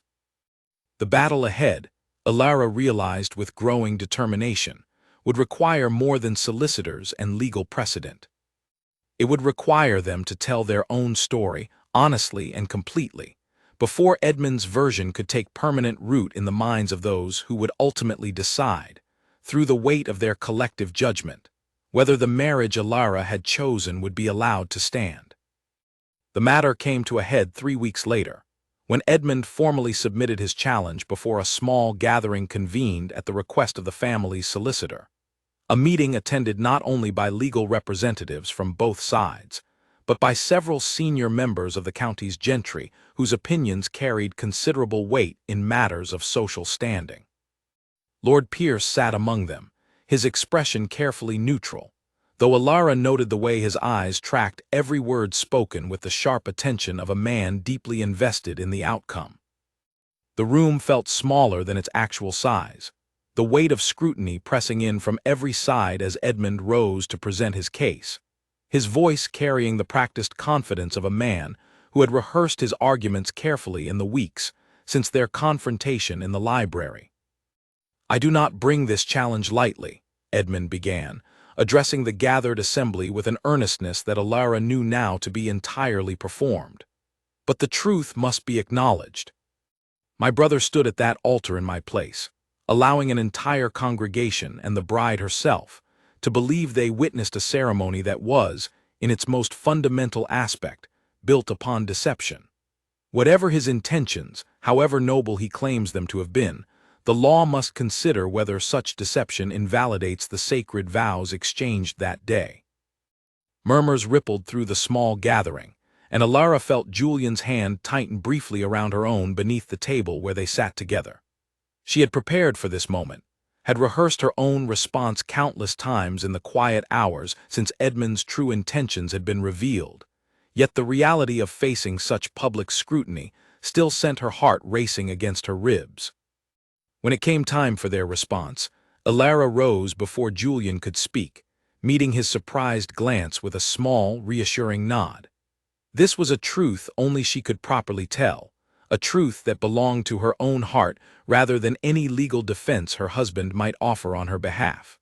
The battle ahead, Alara realized with growing determination, would require more than solicitors and legal precedent. It would require them to tell their own story honestly and completely, before Edmund's version could take permanent root in the minds of those who would ultimately decide, through the weight of their collective judgment, whether the marriage Alara had chosen would be allowed to stand. The matter came to a head 3 weeks later, when Edmund formally submitted his challenge before a small gathering convened at the request of the family's solicitor, a meeting attended not only by legal representatives from both sides, but by several senior members of the county's gentry whose opinions carried considerable weight in matters of social standing. Lord Pierce sat among them, his expression carefully neutral, though Alara noted the way his eyes tracked every word spoken with the sharp attention of a man deeply invested in the outcome. The room felt smaller than its actual size, the weight of scrutiny pressing in from every side as Edmund rose to present his case, his voice carrying the practiced confidence of a man who had rehearsed his arguments carefully in the weeks since their confrontation in the library. "I do not bring this challenge lightly," Edmund began, addressing the gathered assembly with an earnestness that Alara knew now to be entirely performed. "But the truth must be acknowledged. My brother stood at that altar in my place, allowing an entire congregation and the bride herself to believe they witnessed a ceremony that was, in its most fundamental aspect, built upon deception. Whatever his intentions, however noble he claims them to have been, the law must consider whether such deception invalidates the sacred vows exchanged that day." Murmurs rippled through the small gathering, and Alara felt Julian's hand tighten briefly around her own beneath the table where they sat together. She had prepared for this moment, had rehearsed her own response countless times in the quiet hours since Edmund's true intentions had been revealed, yet the reality of facing such public scrutiny still sent her heart racing against her ribs. When it came time for their response, Alara rose before Julian could speak, meeting his surprised glance with a small, reassuring nod. This was a truth only she could properly tell, a truth that belonged to her own heart rather than any legal defense her husband might offer on her behalf.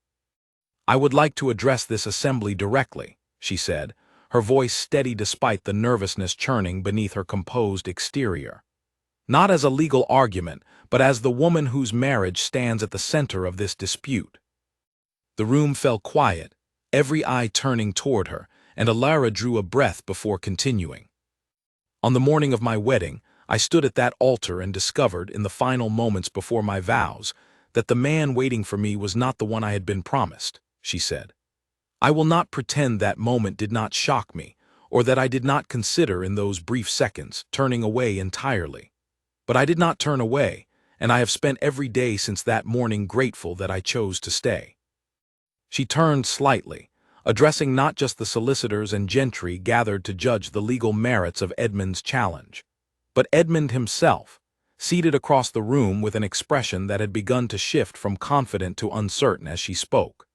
"I would like to address this assembly directly," she said, her voice steady despite the nervousness churning beneath her composed exterior. not as a legal argument, but as the woman whose marriage stands at the center of this dispute. The room fell quiet, every eye turning toward her, and Alara drew a breath before continuing. On the morning of my wedding, I stood at that altar and discovered, in the final moments before my vows, that the man waiting for me was not the one I had been promised, she said. I will not pretend that moment did not shock me, or that I did not consider in those brief seconds turning away entirely. But I did not turn away, and I have spent every day since that morning grateful that I chose to stay. She turned slightly, addressing not just the solicitors and gentry gathered to judge the legal merits of Edmund's challenge, but Edmund himself, seated across the room with an expression that had begun to shift from confident to uncertain as she spoke.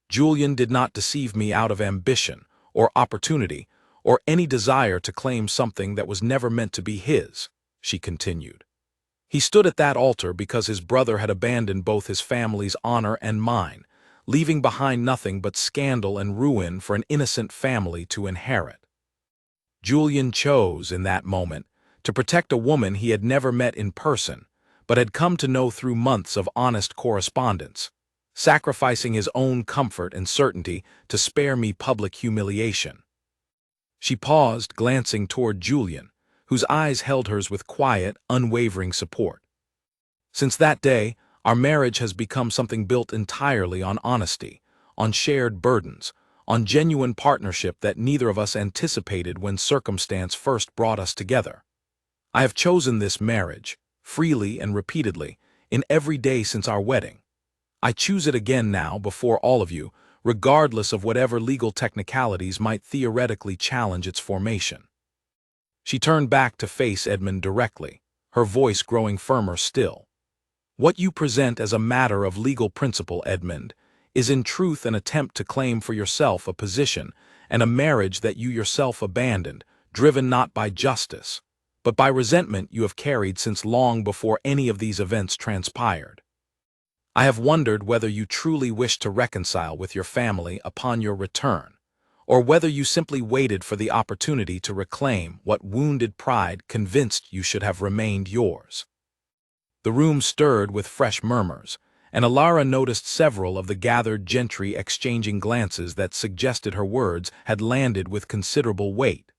Julian did not deceive me out of ambition, or opportunity, or any desire to claim something that was never meant to be his, she continued. He stood at that altar because his brother had abandoned both his family's honor and mine, leaving behind nothing but scandal and ruin for an innocent family to inherit. Julian chose, in that moment, to protect a woman he had never met in person, but had come to know through months of honest correspondence, sacrificing his own comfort and certainty to spare me public humiliation. She paused, glancing toward Julian, whose eyes held hers with quiet, unwavering support. Since that day, our marriage has become something built entirely on honesty, on shared burdens, on genuine partnership that neither of us anticipated when circumstance first brought us together. I have chosen this marriage, freely and repeatedly, in every day since our wedding. I choose it again now before all of you, regardless of whatever legal technicalities might theoretically challenge its formation. She turned back to face Edmund directly, her voice growing firmer still. What you present as a matter of legal principle, Edmund, is in truth an attempt to claim for yourself a position and a marriage that you yourself abandoned, driven not by justice, but by resentment you have carried since long before any of these events transpired. I have wondered whether you truly wished to reconcile with your family upon your return, or whether you simply waited for the opportunity to reclaim what wounded pride convinced you should have remained yours. The room stirred with fresh murmurs, and Alara noticed several of the gathered gentry exchanging glances that suggested her words had landed with considerable weight.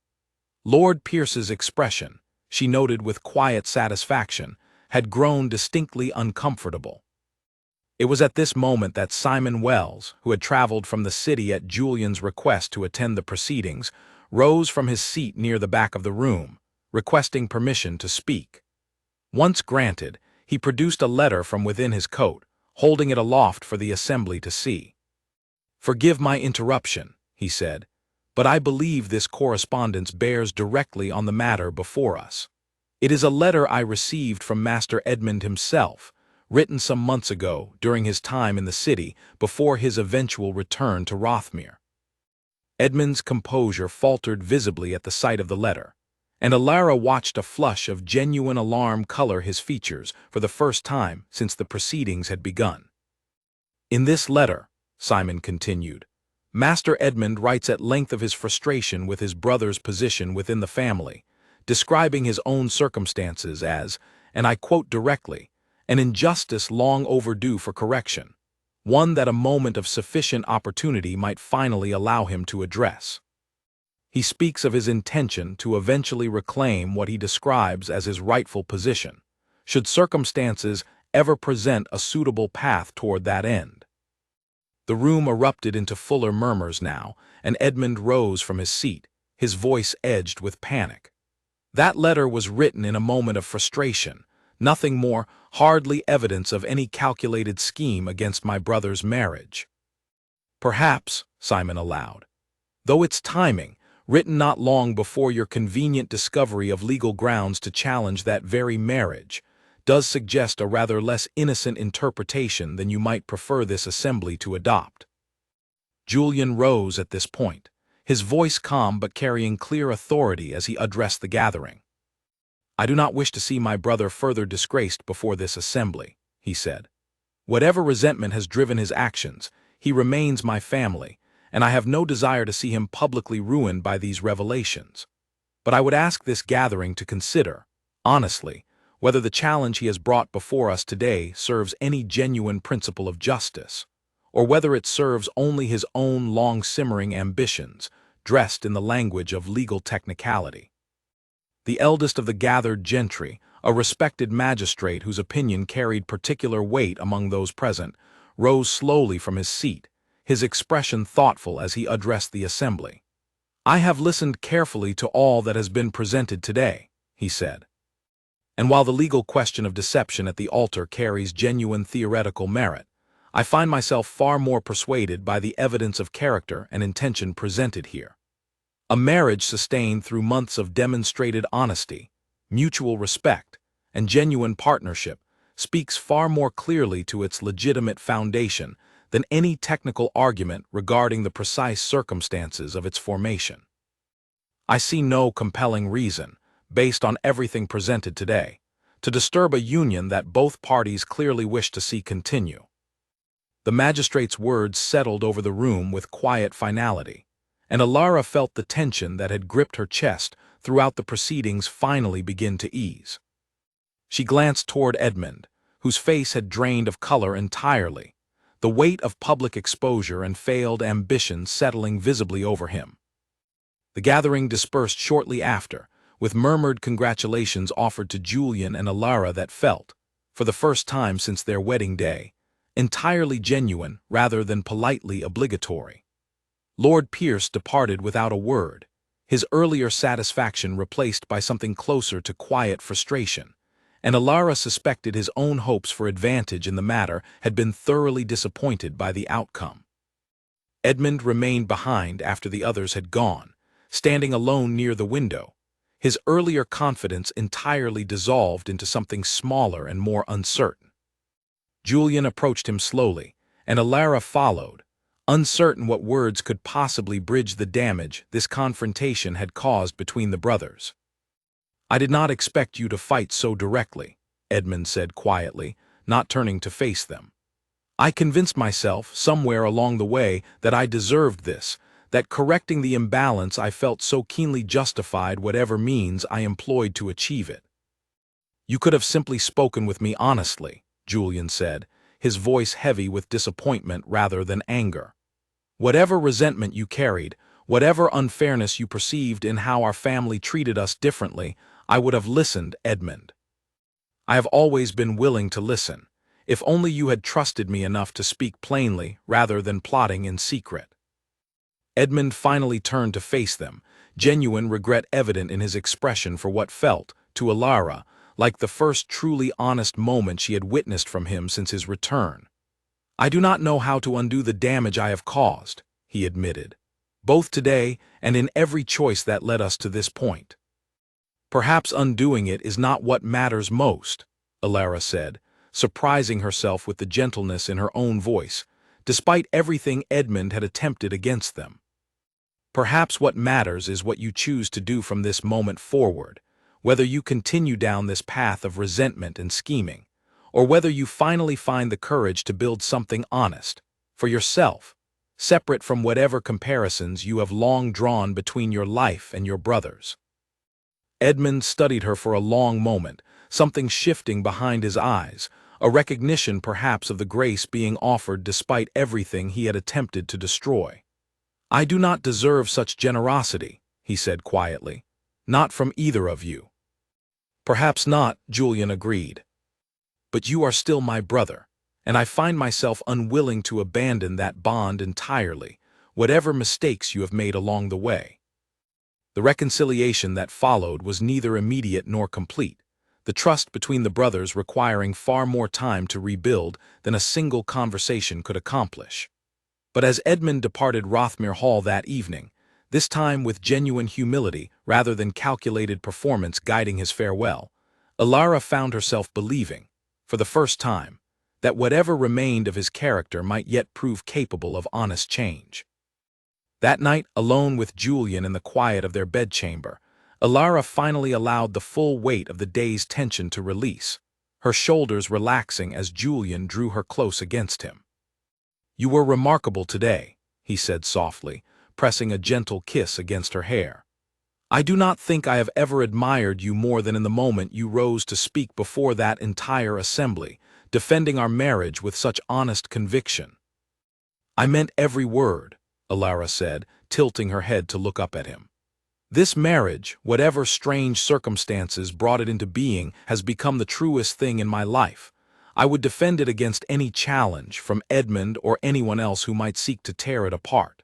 Lord Pierce's expression, she noted with quiet satisfaction, had grown distinctly uncomfortable. It was at this moment that Simon Wells, who had traveled from the city at Julian's request to attend the proceedings, rose from his seat near the back of the room, requesting permission to speak. Once granted, he produced a letter from within his coat, holding it aloft for the assembly to see. "Forgive my interruption," he said, "but I believe this correspondence bears directly on the matter before us. It is a letter I received from Master Edmund himself, written some months ago during his time in the city before his eventual return to Rothmere." Edmund's composure faltered visibly at the sight of the letter, and Alara watched a flush of genuine alarm color his features for the first time since the proceedings had begun. "In this letter," Simon continued, "Master Edmund writes at length of his frustration with his brother's position within the family, describing his own circumstances as, and I quote directly, an injustice long overdue for correction, one that a moment of sufficient opportunity might finally allow him to address. He speaks of his intention to eventually reclaim what he describes as his rightful position, should circumstances ever present a suitable path toward that end." The room erupted into fuller murmurs now, and Edmund rose from his seat, his voice edged with panic. "That letter was written in a moment of frustration, nothing more, hardly evidence of any calculated scheme against my brother's marriage." "Perhaps," Simon allowed, "though its timing, written not long before your convenient discovery of legal grounds to challenge that very marriage, does suggest a rather less innocent interpretation than you might prefer this assembly to adopt." Julian rose at this point, his voice calm but carrying clear authority as he addressed the gathering. "I do not wish to see my brother further disgraced before this assembly," he said. "Whatever resentment has driven his actions, he remains my family, and I have no desire to see him publicly ruined by these revelations. But I would ask this gathering to consider, honestly, whether the challenge he has brought before us today serves any genuine principle of justice, or whether it serves only his own long-simmering ambitions, dressed in the language of legal technicality. The eldest of the gathered gentry, a respected magistrate whose opinion carried particular weight among those present, rose slowly from his seat, his expression thoughtful as he addressed the assembly. "I have listened carefully to all that has been presented today," he said. "And while the legal question of deception at the altar carries genuine theoretical merit, I find myself far more persuaded by the evidence of character and intention presented here. A marriage sustained through months of demonstrated honesty, mutual respect, and genuine partnership speaks far more clearly to its legitimate foundation than any technical argument regarding the precise circumstances of its formation. I see no compelling reason, based on everything presented today, to disturb a union that both parties clearly wish to see continue." The magistrate's words settled over the room with quiet finality, and Alara felt the tension that had gripped her chest throughout the proceedings finally begin to ease. She glanced toward Edmund, whose face had drained of color entirely, the weight of public exposure and failed ambition settling visibly over him. The gathering dispersed shortly after, with murmured congratulations offered to Julian and Alara that felt, for the first time since their wedding day, entirely genuine rather than politely obligatory. Lord Pierce departed without a word, his earlier satisfaction replaced by something closer to quiet frustration, and Alara suspected his own hopes for advantage in the matter had been thoroughly disappointed by the outcome. Edmund remained behind after the others had gone, standing alone near the window, his earlier confidence entirely dissolved into something smaller and more uncertain. Julian approached him slowly, and Alara followed, uncertain what words could possibly bridge the damage this confrontation had caused between the brothers. "I did not expect you to fight so directly," Edmund said quietly, not turning to face them. "I convinced myself, somewhere along the way, that I deserved this, that correcting the imbalance I felt so keenly justified whatever means I employed to achieve it." "You could have simply spoken with me honestly," Julian said, his voice heavy with disappointment rather than anger. "Whatever resentment you carried, whatever unfairness you perceived in how our family treated us differently, I would have listened, Edmund. I have always been willing to listen, if only you had trusted me enough to speak plainly rather than plotting in secret." Edmund finally turned to face them, genuine regret evident in his expression for what felt, to Alara, like the first truly honest moment she had witnessed from him since his return. "I do not know how to undo the damage I have caused," he admitted, "both today and in every choice that led us to this point." "Perhaps undoing it is not what matters most," Alara said, surprising herself with the gentleness in her own voice, despite everything Edmund had attempted against them. "Perhaps what matters is what you choose to do from this moment forward, whether you continue down this path of resentment and scheming, or whether you finally find the courage to build something honest, for yourself, separate from whatever comparisons you have long drawn between your life and your brother's." Edmund studied her for a long moment, something shifting behind his eyes, a recognition perhaps of the grace being offered despite everything he had attempted to destroy. "I do not deserve such generosity," he said quietly, "not from either of you." "Perhaps not," Julian agreed. "But you are still my brother, and I find myself unwilling to abandon that bond entirely, whatever mistakes you have made along the way." The reconciliation that followed was neither immediate nor complete, the trust between the brothers requiring far more time to rebuild than a single conversation could accomplish. But as Edmund departed Rothmere Hall that evening, this time with genuine humility rather than calculated performance guiding his farewell, Alara found herself believing, for the first time, that whatever remained of his character might yet prove capable of honest change. That night, alone with Julian in the quiet of their bedchamber, Alara finally allowed the full weight of the day's tension to release, her shoulders relaxing as Julian drew her close against him. "You were remarkable today," he said softly, pressing a gentle kiss against her hair. I do not think I have ever admired you more than in the moment you rose to speak before that entire assembly, defending our marriage with such honest conviction. I meant every word, Alara said, tilting her head to look up at him. This marriage, whatever strange circumstances brought it into being, has become the truest thing in my life. I would defend it against any challenge from Edmund or anyone else who might seek to tear it apart.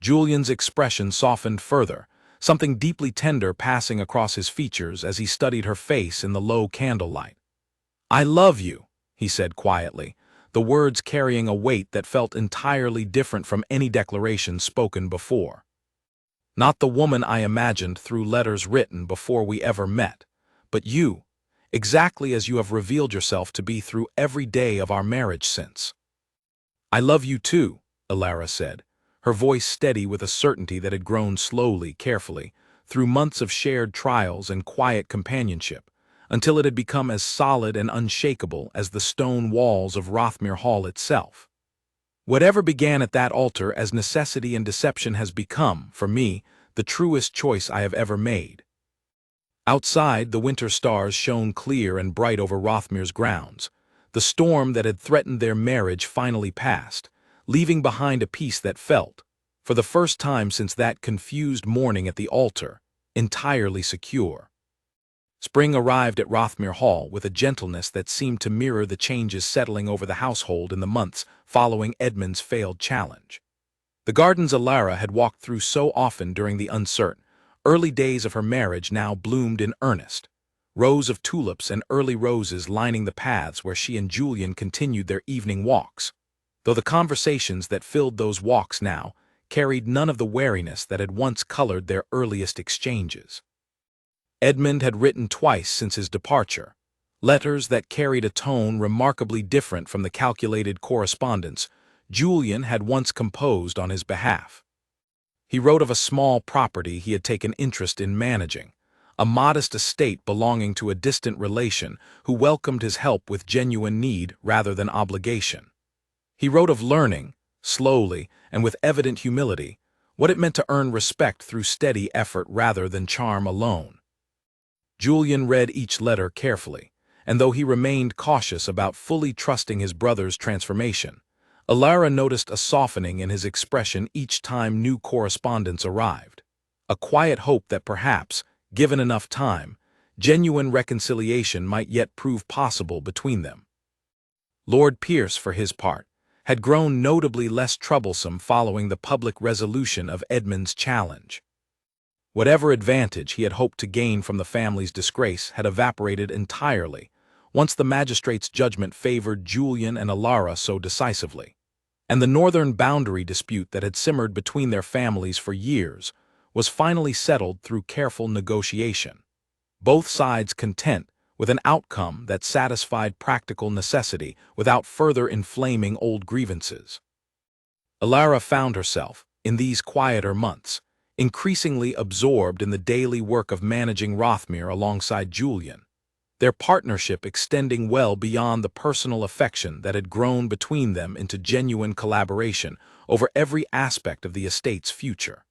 Julian's expression softened further, something deeply tender passing across his features as he studied her face in the low candlelight. "I love you," he said quietly, the words carrying a weight that felt entirely different from any declaration spoken before. "Not the woman I imagined through letters written before we ever met, but you, exactly as you have revealed yourself to be through every day of our marriage since." "I love you too," Alara said, her voice steady with a certainty that had grown slowly, carefully, through months of shared trials and quiet companionship, until it had become as solid and unshakable as the stone walls of Rothmere Hall itself. "Whatever began at that altar as necessity and deception has become, for me, the truest choice I have ever made." Outside, the winter stars shone clear and bright over Rothmere's grounds. The storm that had threatened their marriage finally passed, leaving behind a peace that felt, for the first time since that confused morning at the altar, entirely secure. Spring arrived at Rothmere Hall with a gentleness that seemed to mirror the changes settling over the household in the months following Edmund's failed challenge. The gardens Alara had walked through so often during the uncertain, early days of her marriage now bloomed in earnest, rows of tulips and early roses lining the paths where she and Julian continued their evening walks, though the conversations that filled those walks now carried none of the wariness that had once colored their earliest exchanges. Edmund had written twice since his departure, letters that carried a tone remarkably different from the calculated correspondence Julian had once composed on his behalf. He wrote of a small property he had taken interest in managing, a modest estate belonging to a distant relation who welcomed his help with genuine need rather than obligation. He wrote of learning, slowly and with evident humility, what it meant to earn respect through steady effort rather than charm alone. Julian read each letter carefully, and though he remained cautious about fully trusting his brother's transformation, Alara noticed a softening in his expression each time new correspondence arrived, a quiet hope that perhaps, given enough time, genuine reconciliation might yet prove possible between them. Lord Pierce, for his part, had grown notably less troublesome following the public resolution of Edmund's challenge. Whatever advantage he had hoped to gain from the family's disgrace had evaporated entirely once the magistrate's judgment favored Julian and Alara so decisively, and the northern boundary dispute that had simmered between their families for years was finally settled through careful negotiation, both sides content with an outcome that satisfied practical necessity without further inflaming old grievances. Alara found herself, in these quieter months, increasingly absorbed in the daily work of managing Rothmere alongside Julian, their partnership extending well beyond the personal affection that had grown between them into genuine collaboration over every aspect of the estate's future.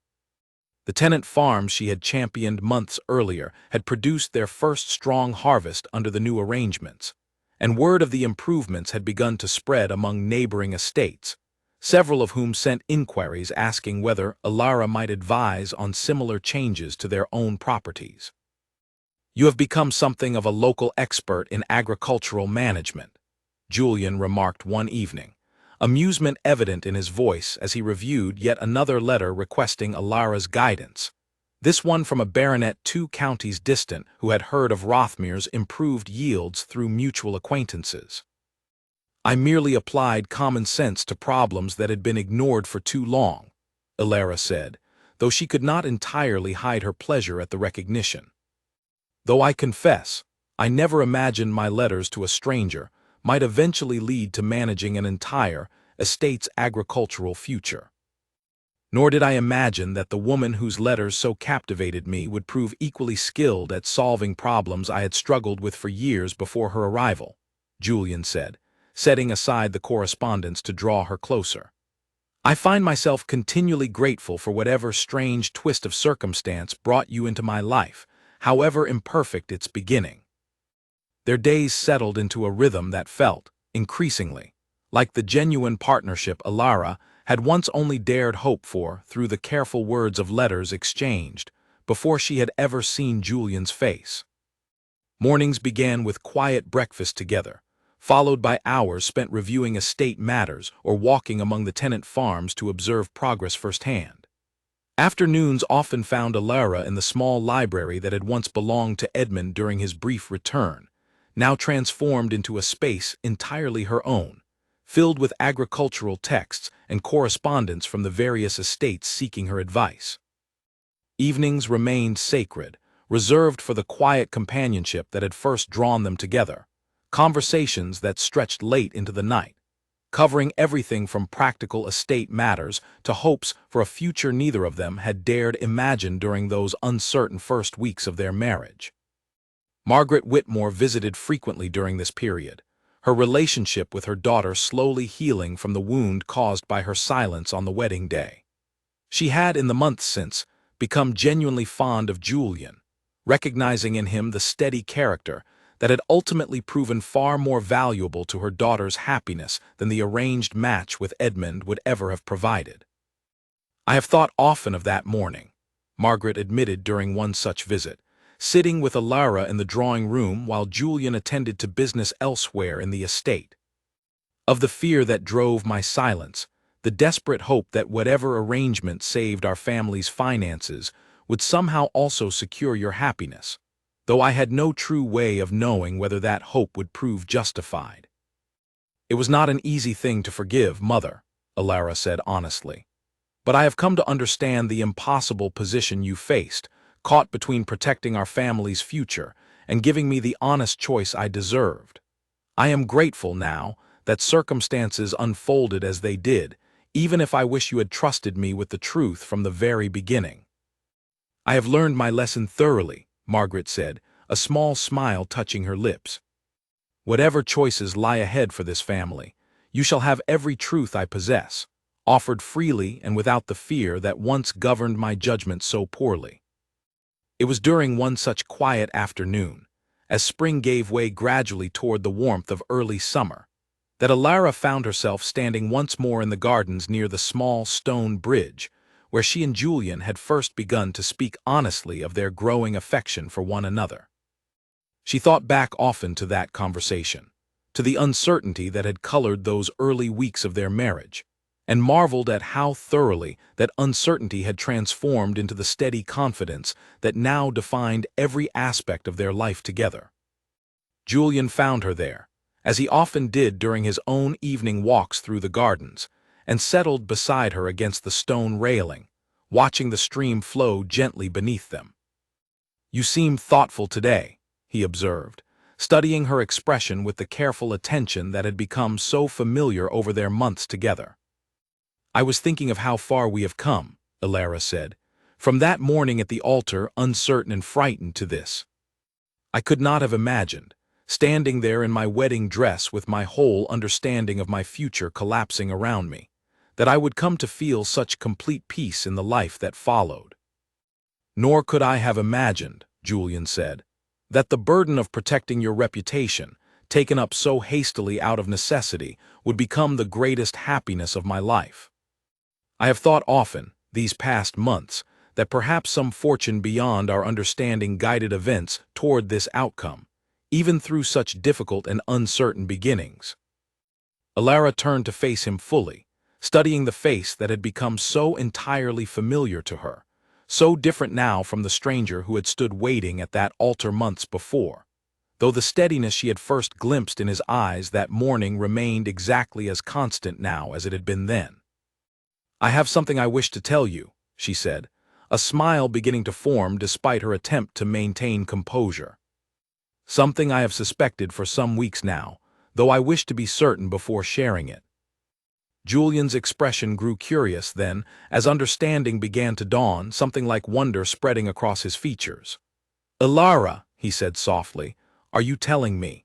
The tenant farms she had championed months earlier had produced their first strong harvest under the new arrangements, and word of the improvements had begun to spread among neighboring estates, several of whom sent inquiries asking whether Alara might advise on similar changes to their own properties. "You have become something of a local expert in agricultural management," Julian remarked one evening, amusement evident in his voice as he reviewed yet another letter requesting Alara's guidance, this one from a baronet 2 counties distant who had heard of Rothmere's improved yields through mutual acquaintances. "I merely applied common sense to problems that had been ignored for too long," Alara said, though she could not entirely hide her pleasure at the recognition. "Though I confess, I never imagined my letters to a stranger might eventually lead to managing an entire estate's agricultural future. Nor did I imagine that the woman whose letters so captivated me would prove equally skilled at solving problems I had struggled with for years before her arrival," Julian said, setting aside the correspondence to draw her closer. I find myself continually grateful for whatever strange twist of circumstance brought you into my life, however imperfect its beginning. Their days settled into a rhythm that felt, increasingly, like the genuine partnership Alara had once only dared hope for through the careful words of letters exchanged, before she had ever seen Julian's face. Mornings began with quiet breakfast together, followed by hours spent reviewing estate matters or walking among the tenant farms to observe progress firsthand. Afternoons often found Alara in the small library that had once belonged to Edmund during his brief return, now transformed into a space entirely her own, filled with agricultural texts and correspondence from the various estates seeking her advice. Evenings remained sacred, reserved for the quiet companionship that had first drawn them together, conversations that stretched late into the night, covering everything from practical estate matters to hopes for a future neither of them had dared imagine during those uncertain first weeks of their marriage. Margaret Whitmore visited frequently during this period, her relationship with her daughter slowly healing from the wound caused by her silence on the wedding day. She had, in the months since, become genuinely fond of Julian, recognizing in him the steady character that had ultimately proven far more valuable to her daughter's happiness than the arranged match with Edmund would ever have provided. "I have thought often of that morning," Margaret admitted during one such visit, sitting with Alara in the drawing-room while Julian attended to business elsewhere in the estate. "Of the fear that drove my silence, the desperate hope that whatever arrangement saved our family's finances would somehow also secure your happiness, though I had no true way of knowing whether that hope would prove justified." "It was not an easy thing to forgive, Mother," Alara said honestly. "But I have come to understand the impossible position you faced, caught between protecting our family's future and giving me the honest choice I deserved. I am grateful now that circumstances unfolded as they did, even if I wish you had trusted me with the truth from the very beginning." "I have learned my lesson thoroughly," Margaret said, a small smile touching her lips. "Whatever choices lie ahead for this family, you shall have every truth I possess, offered freely and without the fear that once governed my judgment so poorly." It was during one such quiet afternoon, as spring gave way gradually toward the warmth of early summer, that Alara found herself standing once more in the gardens near the small stone bridge, where she and Julian had first begun to speak honestly of their growing affection for one another. She thought back often to that conversation, to the uncertainty that had colored those early weeks of their marriage, and marveled at how thoroughly that uncertainty had transformed into the steady confidence that now defined every aspect of their life together. Julian found her there, as he often did during his own evening walks through the gardens, and settled beside her against the stone railing, watching the stream flow gently beneath them. "You seem thoughtful today," he observed, studying her expression with the careful attention that had become so familiar over their months together. "I was thinking of how far we have come," Alara said, "from that morning at the altar, uncertain and frightened, to this. I could not have imagined, standing there in my wedding dress with my whole understanding of my future collapsing around me, that I would come to feel such complete peace in the life that followed." "Nor could I have imagined," Julian said, "that the burden of protecting your reputation, taken up so hastily out of necessity, would become the greatest happiness of my life. I have thought often, these past months, that perhaps some fortune beyond our understanding guided events toward this outcome, even through such difficult and uncertain beginnings." Alara turned to face him fully, studying the face that had become so entirely familiar to her, so different now from the stranger who had stood waiting at that altar months before, though the steadiness she had first glimpsed in his eyes that morning remained exactly as constant now as it had been then. "I have something I wish to tell you," she said, a smile beginning to form despite her attempt to maintain composure. "Something I have suspected for some weeks now, though I wish to be certain before sharing it." Julian's expression grew curious then, as understanding began to dawn, something like wonder spreading across his features. "Alara," he said softly, "are you telling me?"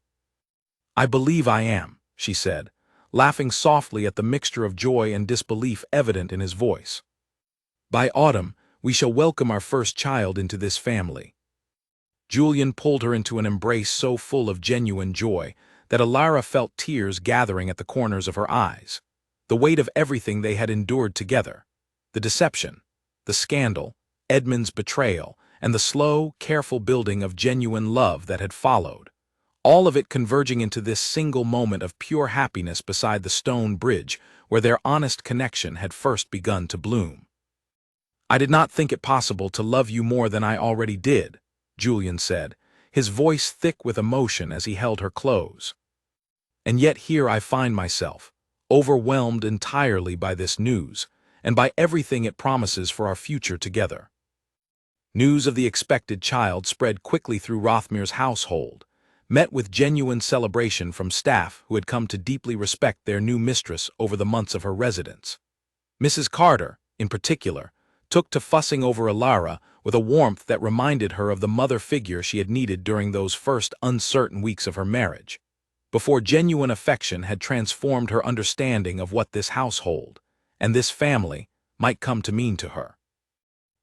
"I believe I am," she said, laughing softly at the mixture of joy and disbelief evident in his voice. "By autumn, we shall welcome our first child into this family." Julian pulled her into an embrace so full of genuine joy that Alara felt tears gathering at the corners of her eyes. The weight of everything they had endured together, the deception, the scandal, Edmund's betrayal, and the slow, careful building of genuine love that had followed, all of it converging into this single moment of pure happiness beside the stone bridge where their honest connection had first begun to bloom. "I did not think it possible to love you more than I already did," Julian said, his voice thick with emotion as he held her close. "And yet here I find myself, overwhelmed entirely by this news, and by everything it promises for our future together." News of the expected child spread quickly through Rothmir's household, met with genuine celebration from staff who had come to deeply respect their new mistress over the months of her residence. Mrs. Carter, in particular, took to fussing over Alara with a warmth that reminded her of the mother figure she had needed during those first uncertain weeks of her marriage, before genuine affection had transformed her understanding of what this household, and this family, might come to mean to her.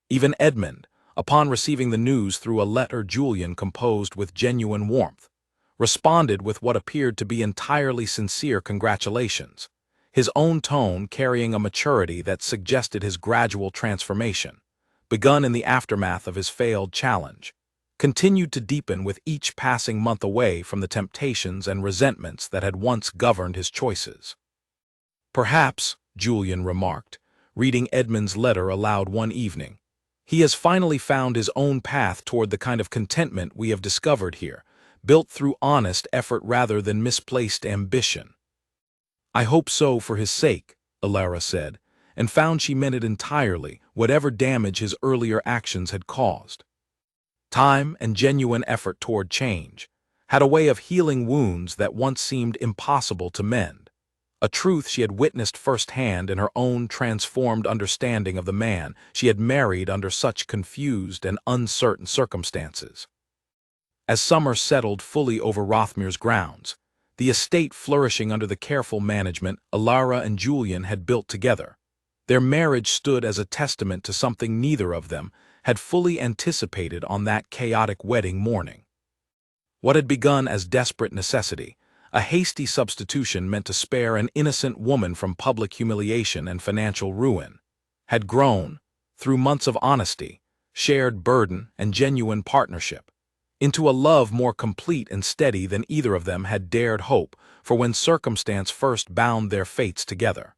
Even Edmund, upon receiving the news through a letter Julian composed with genuine warmth, responded with what appeared to be entirely sincere congratulations, his own tone carrying a maturity that suggested his gradual transformation, begun in the aftermath of his failed challenge, continued to deepen with each passing month away from the temptations and resentments that had once governed his choices. "Perhaps," Julian remarked, reading Edmund's letter aloud one evening, "he has finally found his own path toward the kind of contentment we have discovered here, built through honest effort rather than misplaced ambition." "I hope so for his sake," Alara said, and found she meant it entirely, whatever damage his earlier actions had caused. Time and genuine effort toward change had a way of healing wounds that once seemed impossible to mend, a truth she had witnessed firsthand in her own transformed understanding of the man she had married under such confused and uncertain circumstances. As summer settled fully over Rothmir's grounds, the estate flourishing under the careful management Alara and Julian had built together, their marriage stood as a testament to something neither of them had fully anticipated on that chaotic wedding morning. What had begun as desperate necessity, a hasty substitution meant to spare an innocent woman from public humiliation and financial ruin, had grown, through months of honesty, shared burden, and genuine partnership, into a love more complete and steady than either of them had dared hope for when circumstance first bound their fates together.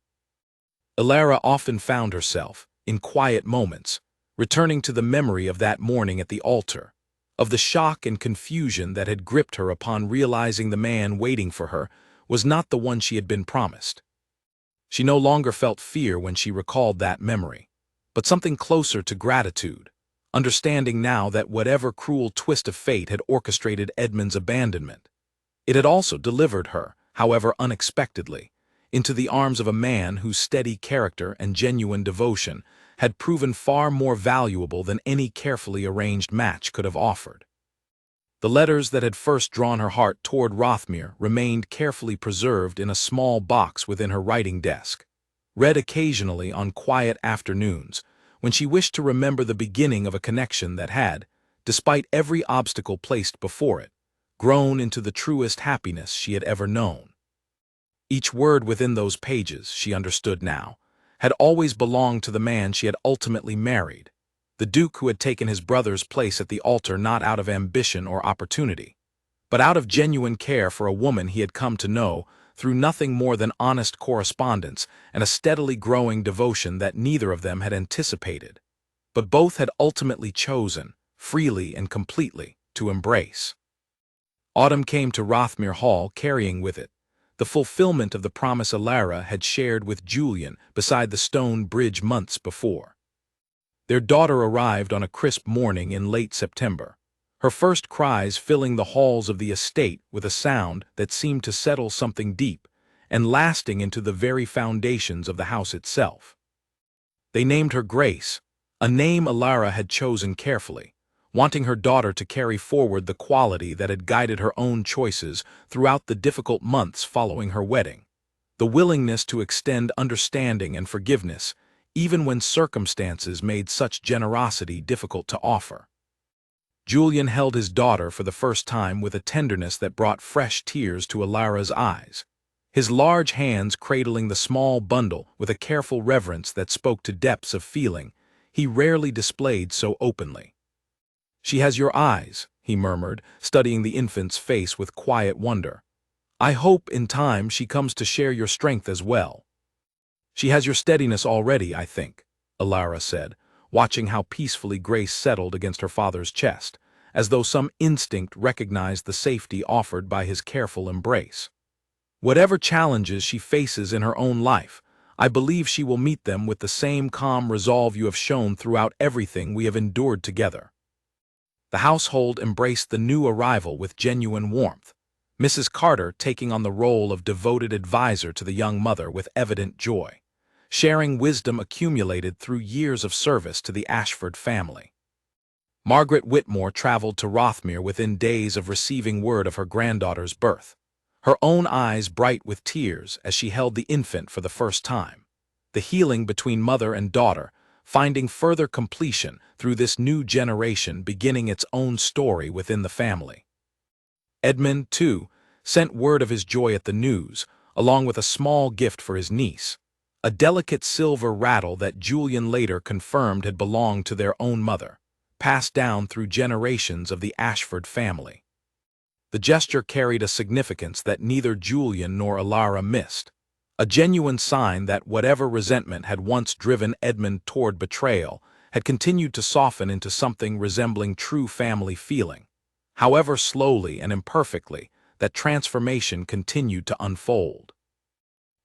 Alara often found herself, in quiet moments, returning to the memory of that morning at the altar, of the shock and confusion that had gripped her upon realizing the man waiting for her was not the one she had been promised. She no longer felt fear when she recalled that memory, but something closer to gratitude, understanding now that whatever cruel twist of fate had orchestrated Edmund's abandonment, it had also delivered her, however unexpectedly, into the arms of a man whose steady character and genuine devotion had proven far more valuable than any carefully arranged match could have offered. The letters that had first drawn her heart toward Rothmir remained carefully preserved in a small box within her writing desk, read occasionally on quiet afternoons, when she wished to remember the beginning of a connection that had, despite every obstacle placed before it, grown into the truest happiness she had ever known. Each word within those pages, she understood now, had always belonged to the man she had ultimately married, the Duke who had taken his brother's place at the altar not out of ambition or opportunity, but out of genuine care for a woman he had come to know through nothing more than honest correspondence and a steadily growing devotion that neither of them had anticipated, but both had ultimately chosen, freely and completely, to embrace. Autumn came to Rothmir Hall carrying with it the fulfillment of the promise Alara had shared with Julian beside the stone bridge months before. Their daughter arrived on a crisp morning in late September, her first cries filling the halls of the estate with a sound that seemed to settle something deep and lasting into the very foundations of the house itself. They named her Grace, a name Alara had chosen carefully, wanting her daughter to carry forward the quality that had guided her own choices throughout the difficult months following her wedding, the willingness to extend understanding and forgiveness, even when circumstances made such generosity difficult to offer. Julian held his daughter for the first time with a tenderness that brought fresh tears to Alara's eyes, his large hands cradling the small bundle with a careful reverence that spoke to depths of feeling he rarely displayed so openly. "She has your eyes," he murmured, studying the infant's face with quiet wonder. "I hope in time she comes to share your strength as well." "She has your steadiness already, I think," Alara said, watching how peacefully Grace settled against her father's chest, as though some instinct recognized the safety offered by his careful embrace. "Whatever challenges she faces in her own life, I believe she will meet them with the same calm resolve you have shown throughout everything we have endured together." The household embraced the new arrival with genuine warmth, Mrs. Carter taking on the role of devoted advisor to the young mother with evident joy, sharing wisdom accumulated through years of service to the Ashford family. Margaret Whitmore traveled to Rothmere within days of receiving word of her granddaughter's birth, her own eyes bright with tears as she held the infant for the first time, the healing between mother and daughter finding further completion through this new generation beginning its own story within the family. Edmund, too, sent word of his joy at the news, along with a small gift for his niece, a delicate silver rattle that Julian later confirmed had belonged to their own mother, passed down through generations of the Ashford family. The gesture carried a significance that neither Julian nor Alara missed, a genuine sign that whatever resentment had once driven Edmund toward betrayal had continued to soften into something resembling true family feeling. However slowly and imperfectly, that transformation continued to unfold.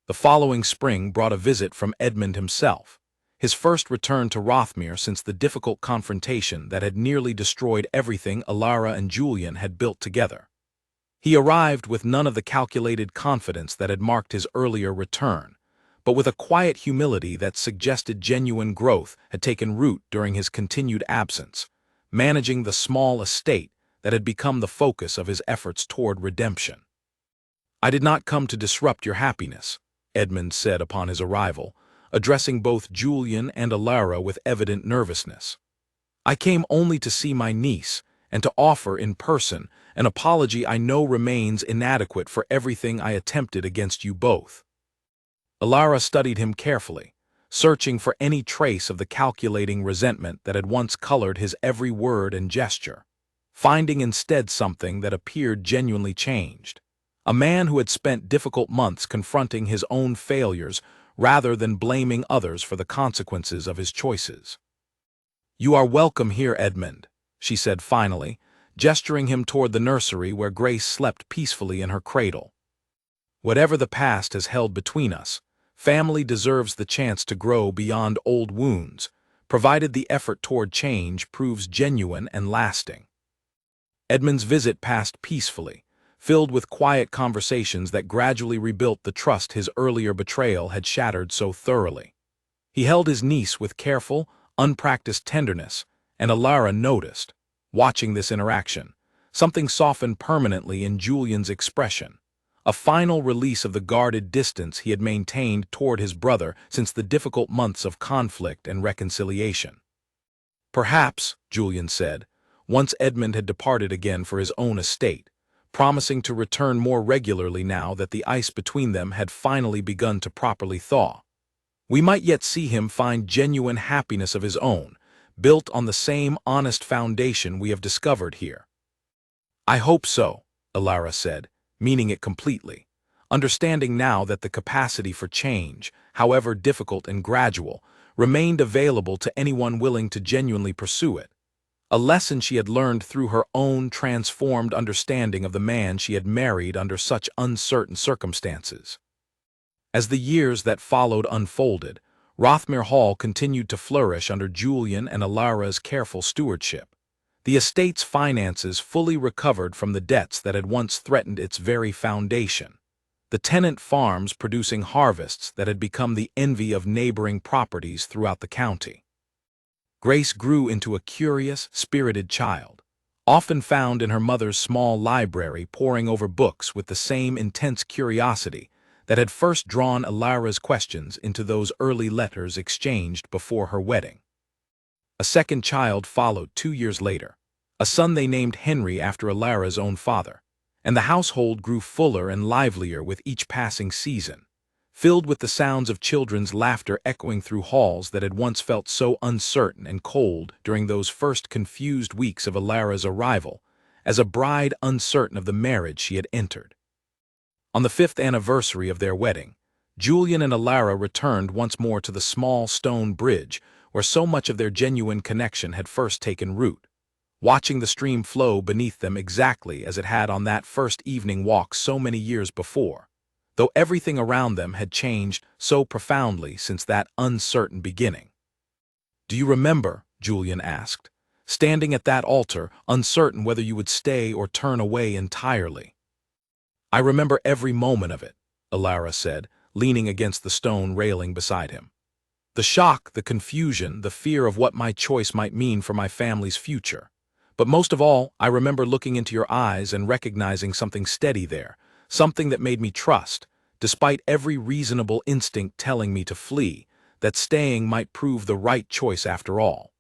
The following spring brought a visit from Edmund himself, his first return to Rothmere since the difficult confrontation that had nearly destroyed everything Alara and Julian had built together. He arrived with none of the calculated confidence that had marked his earlier return, but with a quiet humility that suggested genuine growth had taken root during his continued absence, managing the small estate that had become the focus of his efforts toward redemption. "I did not come to disrupt your happiness," Edmund said upon his arrival, addressing both Julian and Alara with evident nervousness. "I came only to see my niece and to offer in person an apology I know remains inadequate for everything I attempted against you both." Alara studied him carefully, searching for any trace of the calculating resentment that had once colored his every word and gesture, finding instead something that appeared genuinely changed, a man who had spent difficult months confronting his own failures rather than blaming others for the consequences of his choices. "You are welcome here, Edmund," she said finally, gesturing him toward the nursery where Grace slept peacefully in her cradle. "Whatever the past has held between us, family deserves the chance to grow beyond old wounds, provided the effort toward change proves genuine and lasting." Edmund's visit passed peacefully, filled with quiet conversations that gradually rebuilt the trust his earlier betrayal had shattered so thoroughly. He held his niece with careful, unpracticed tenderness, and Alara noticed, watching this interaction, something softened permanently in Julian's expression, a final release of the guarded distance he had maintained toward his brother since the difficult months of conflict and reconciliation. "Perhaps," Julian said, once Edmund had departed again for his own estate, promising to return more regularly now that the ice between them had finally begun to properly thaw, "we might yet see him find genuine happiness of his own, built on the same honest foundation we have discovered here." "I hope so," Alara said, meaning it completely, understanding now that the capacity for change, however difficult and gradual, remained available to anyone willing to genuinely pursue it, a lesson she had learned through her own transformed understanding of the man she had married under such uncertain circumstances. As the years that followed unfolded, Rothmere Hall continued to flourish under Julian and Alara's careful stewardship. The estate's finances fully recovered from the debts that had once threatened its very foundation, the tenant farms producing harvests that had become the envy of neighboring properties throughout the county. Grace grew into a curious, spirited child, often found in her mother's small library poring over books with the same intense curiosity that had first drawn Alara's questions into those early letters exchanged before her wedding. A second child followed 2 years later, a son they named Henry after Alara's own father, and the household grew fuller and livelier with each passing season, filled with the sounds of children's laughter echoing through halls that had once felt so uncertain and cold during those first confused weeks of Alara's arrival, as a bride uncertain of the marriage she had entered. On the 5th anniversary of their wedding, Julian and Alara returned once more to the small stone bridge where so much of their genuine connection had first taken root, watching the stream flow beneath them exactly as it had on that first evening walk so many years before, though everything around them had changed so profoundly since that uncertain beginning. "Do you remember," Julian asked, "standing at that altar, uncertain whether you would stay or turn away entirely?" "I remember every moment of it," Alara said, leaning against the stone railing beside him. "The shock, the confusion, the fear of what my choice might mean for my family's future. But most of all, I remember looking into your eyes and recognizing something steady there, something that made me trust, despite every reasonable instinct telling me to flee, that staying might prove the right choice after all."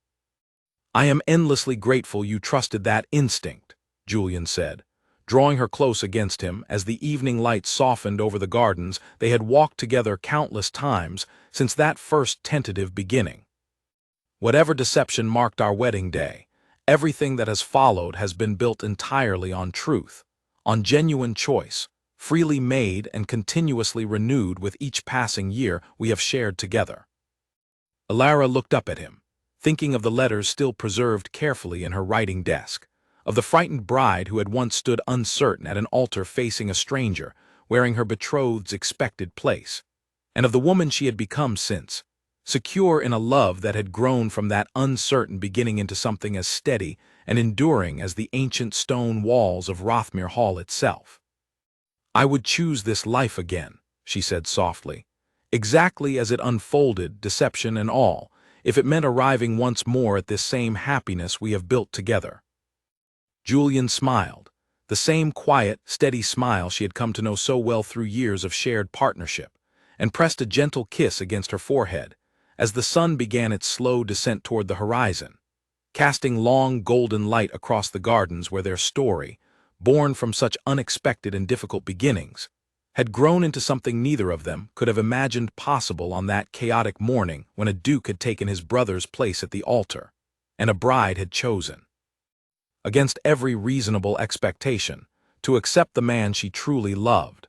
"I am endlessly grateful you trusted that instinct," Julian said, drawing her close against him as the evening light softened over the gardens they had walked together countless times since that first tentative beginning. "Whatever deception marked our wedding day, everything that has followed has been built entirely on truth, on genuine choice, freely made and continuously renewed with each passing year we have shared together." Alara looked up at him, thinking of the letters still preserved carefully in her writing desk, of the frightened bride who had once stood uncertain at an altar facing a stranger, wearing her betrothed's expected place, and of the woman she had become since, secure in a love that had grown from that uncertain beginning into something as steady and enduring as the ancient stone walls of Rothmere Hall itself. "I would choose this life again," she said softly, "exactly as it unfolded, deception and all, if it meant arriving once more at this same happiness we have built together." Julian smiled, the same quiet, steady smile she had come to know so well through years of shared partnership, and pressed a gentle kiss against her forehead, as the sun began its slow descent toward the horizon, casting long golden light across the gardens where their story, born from such unexpected and difficult beginnings, had grown into something neither of them could have imagined possible on that chaotic morning when a duke had taken his brother's place at the altar, and a bride had chosen, against every reasonable expectation, to accept the man she truly loved,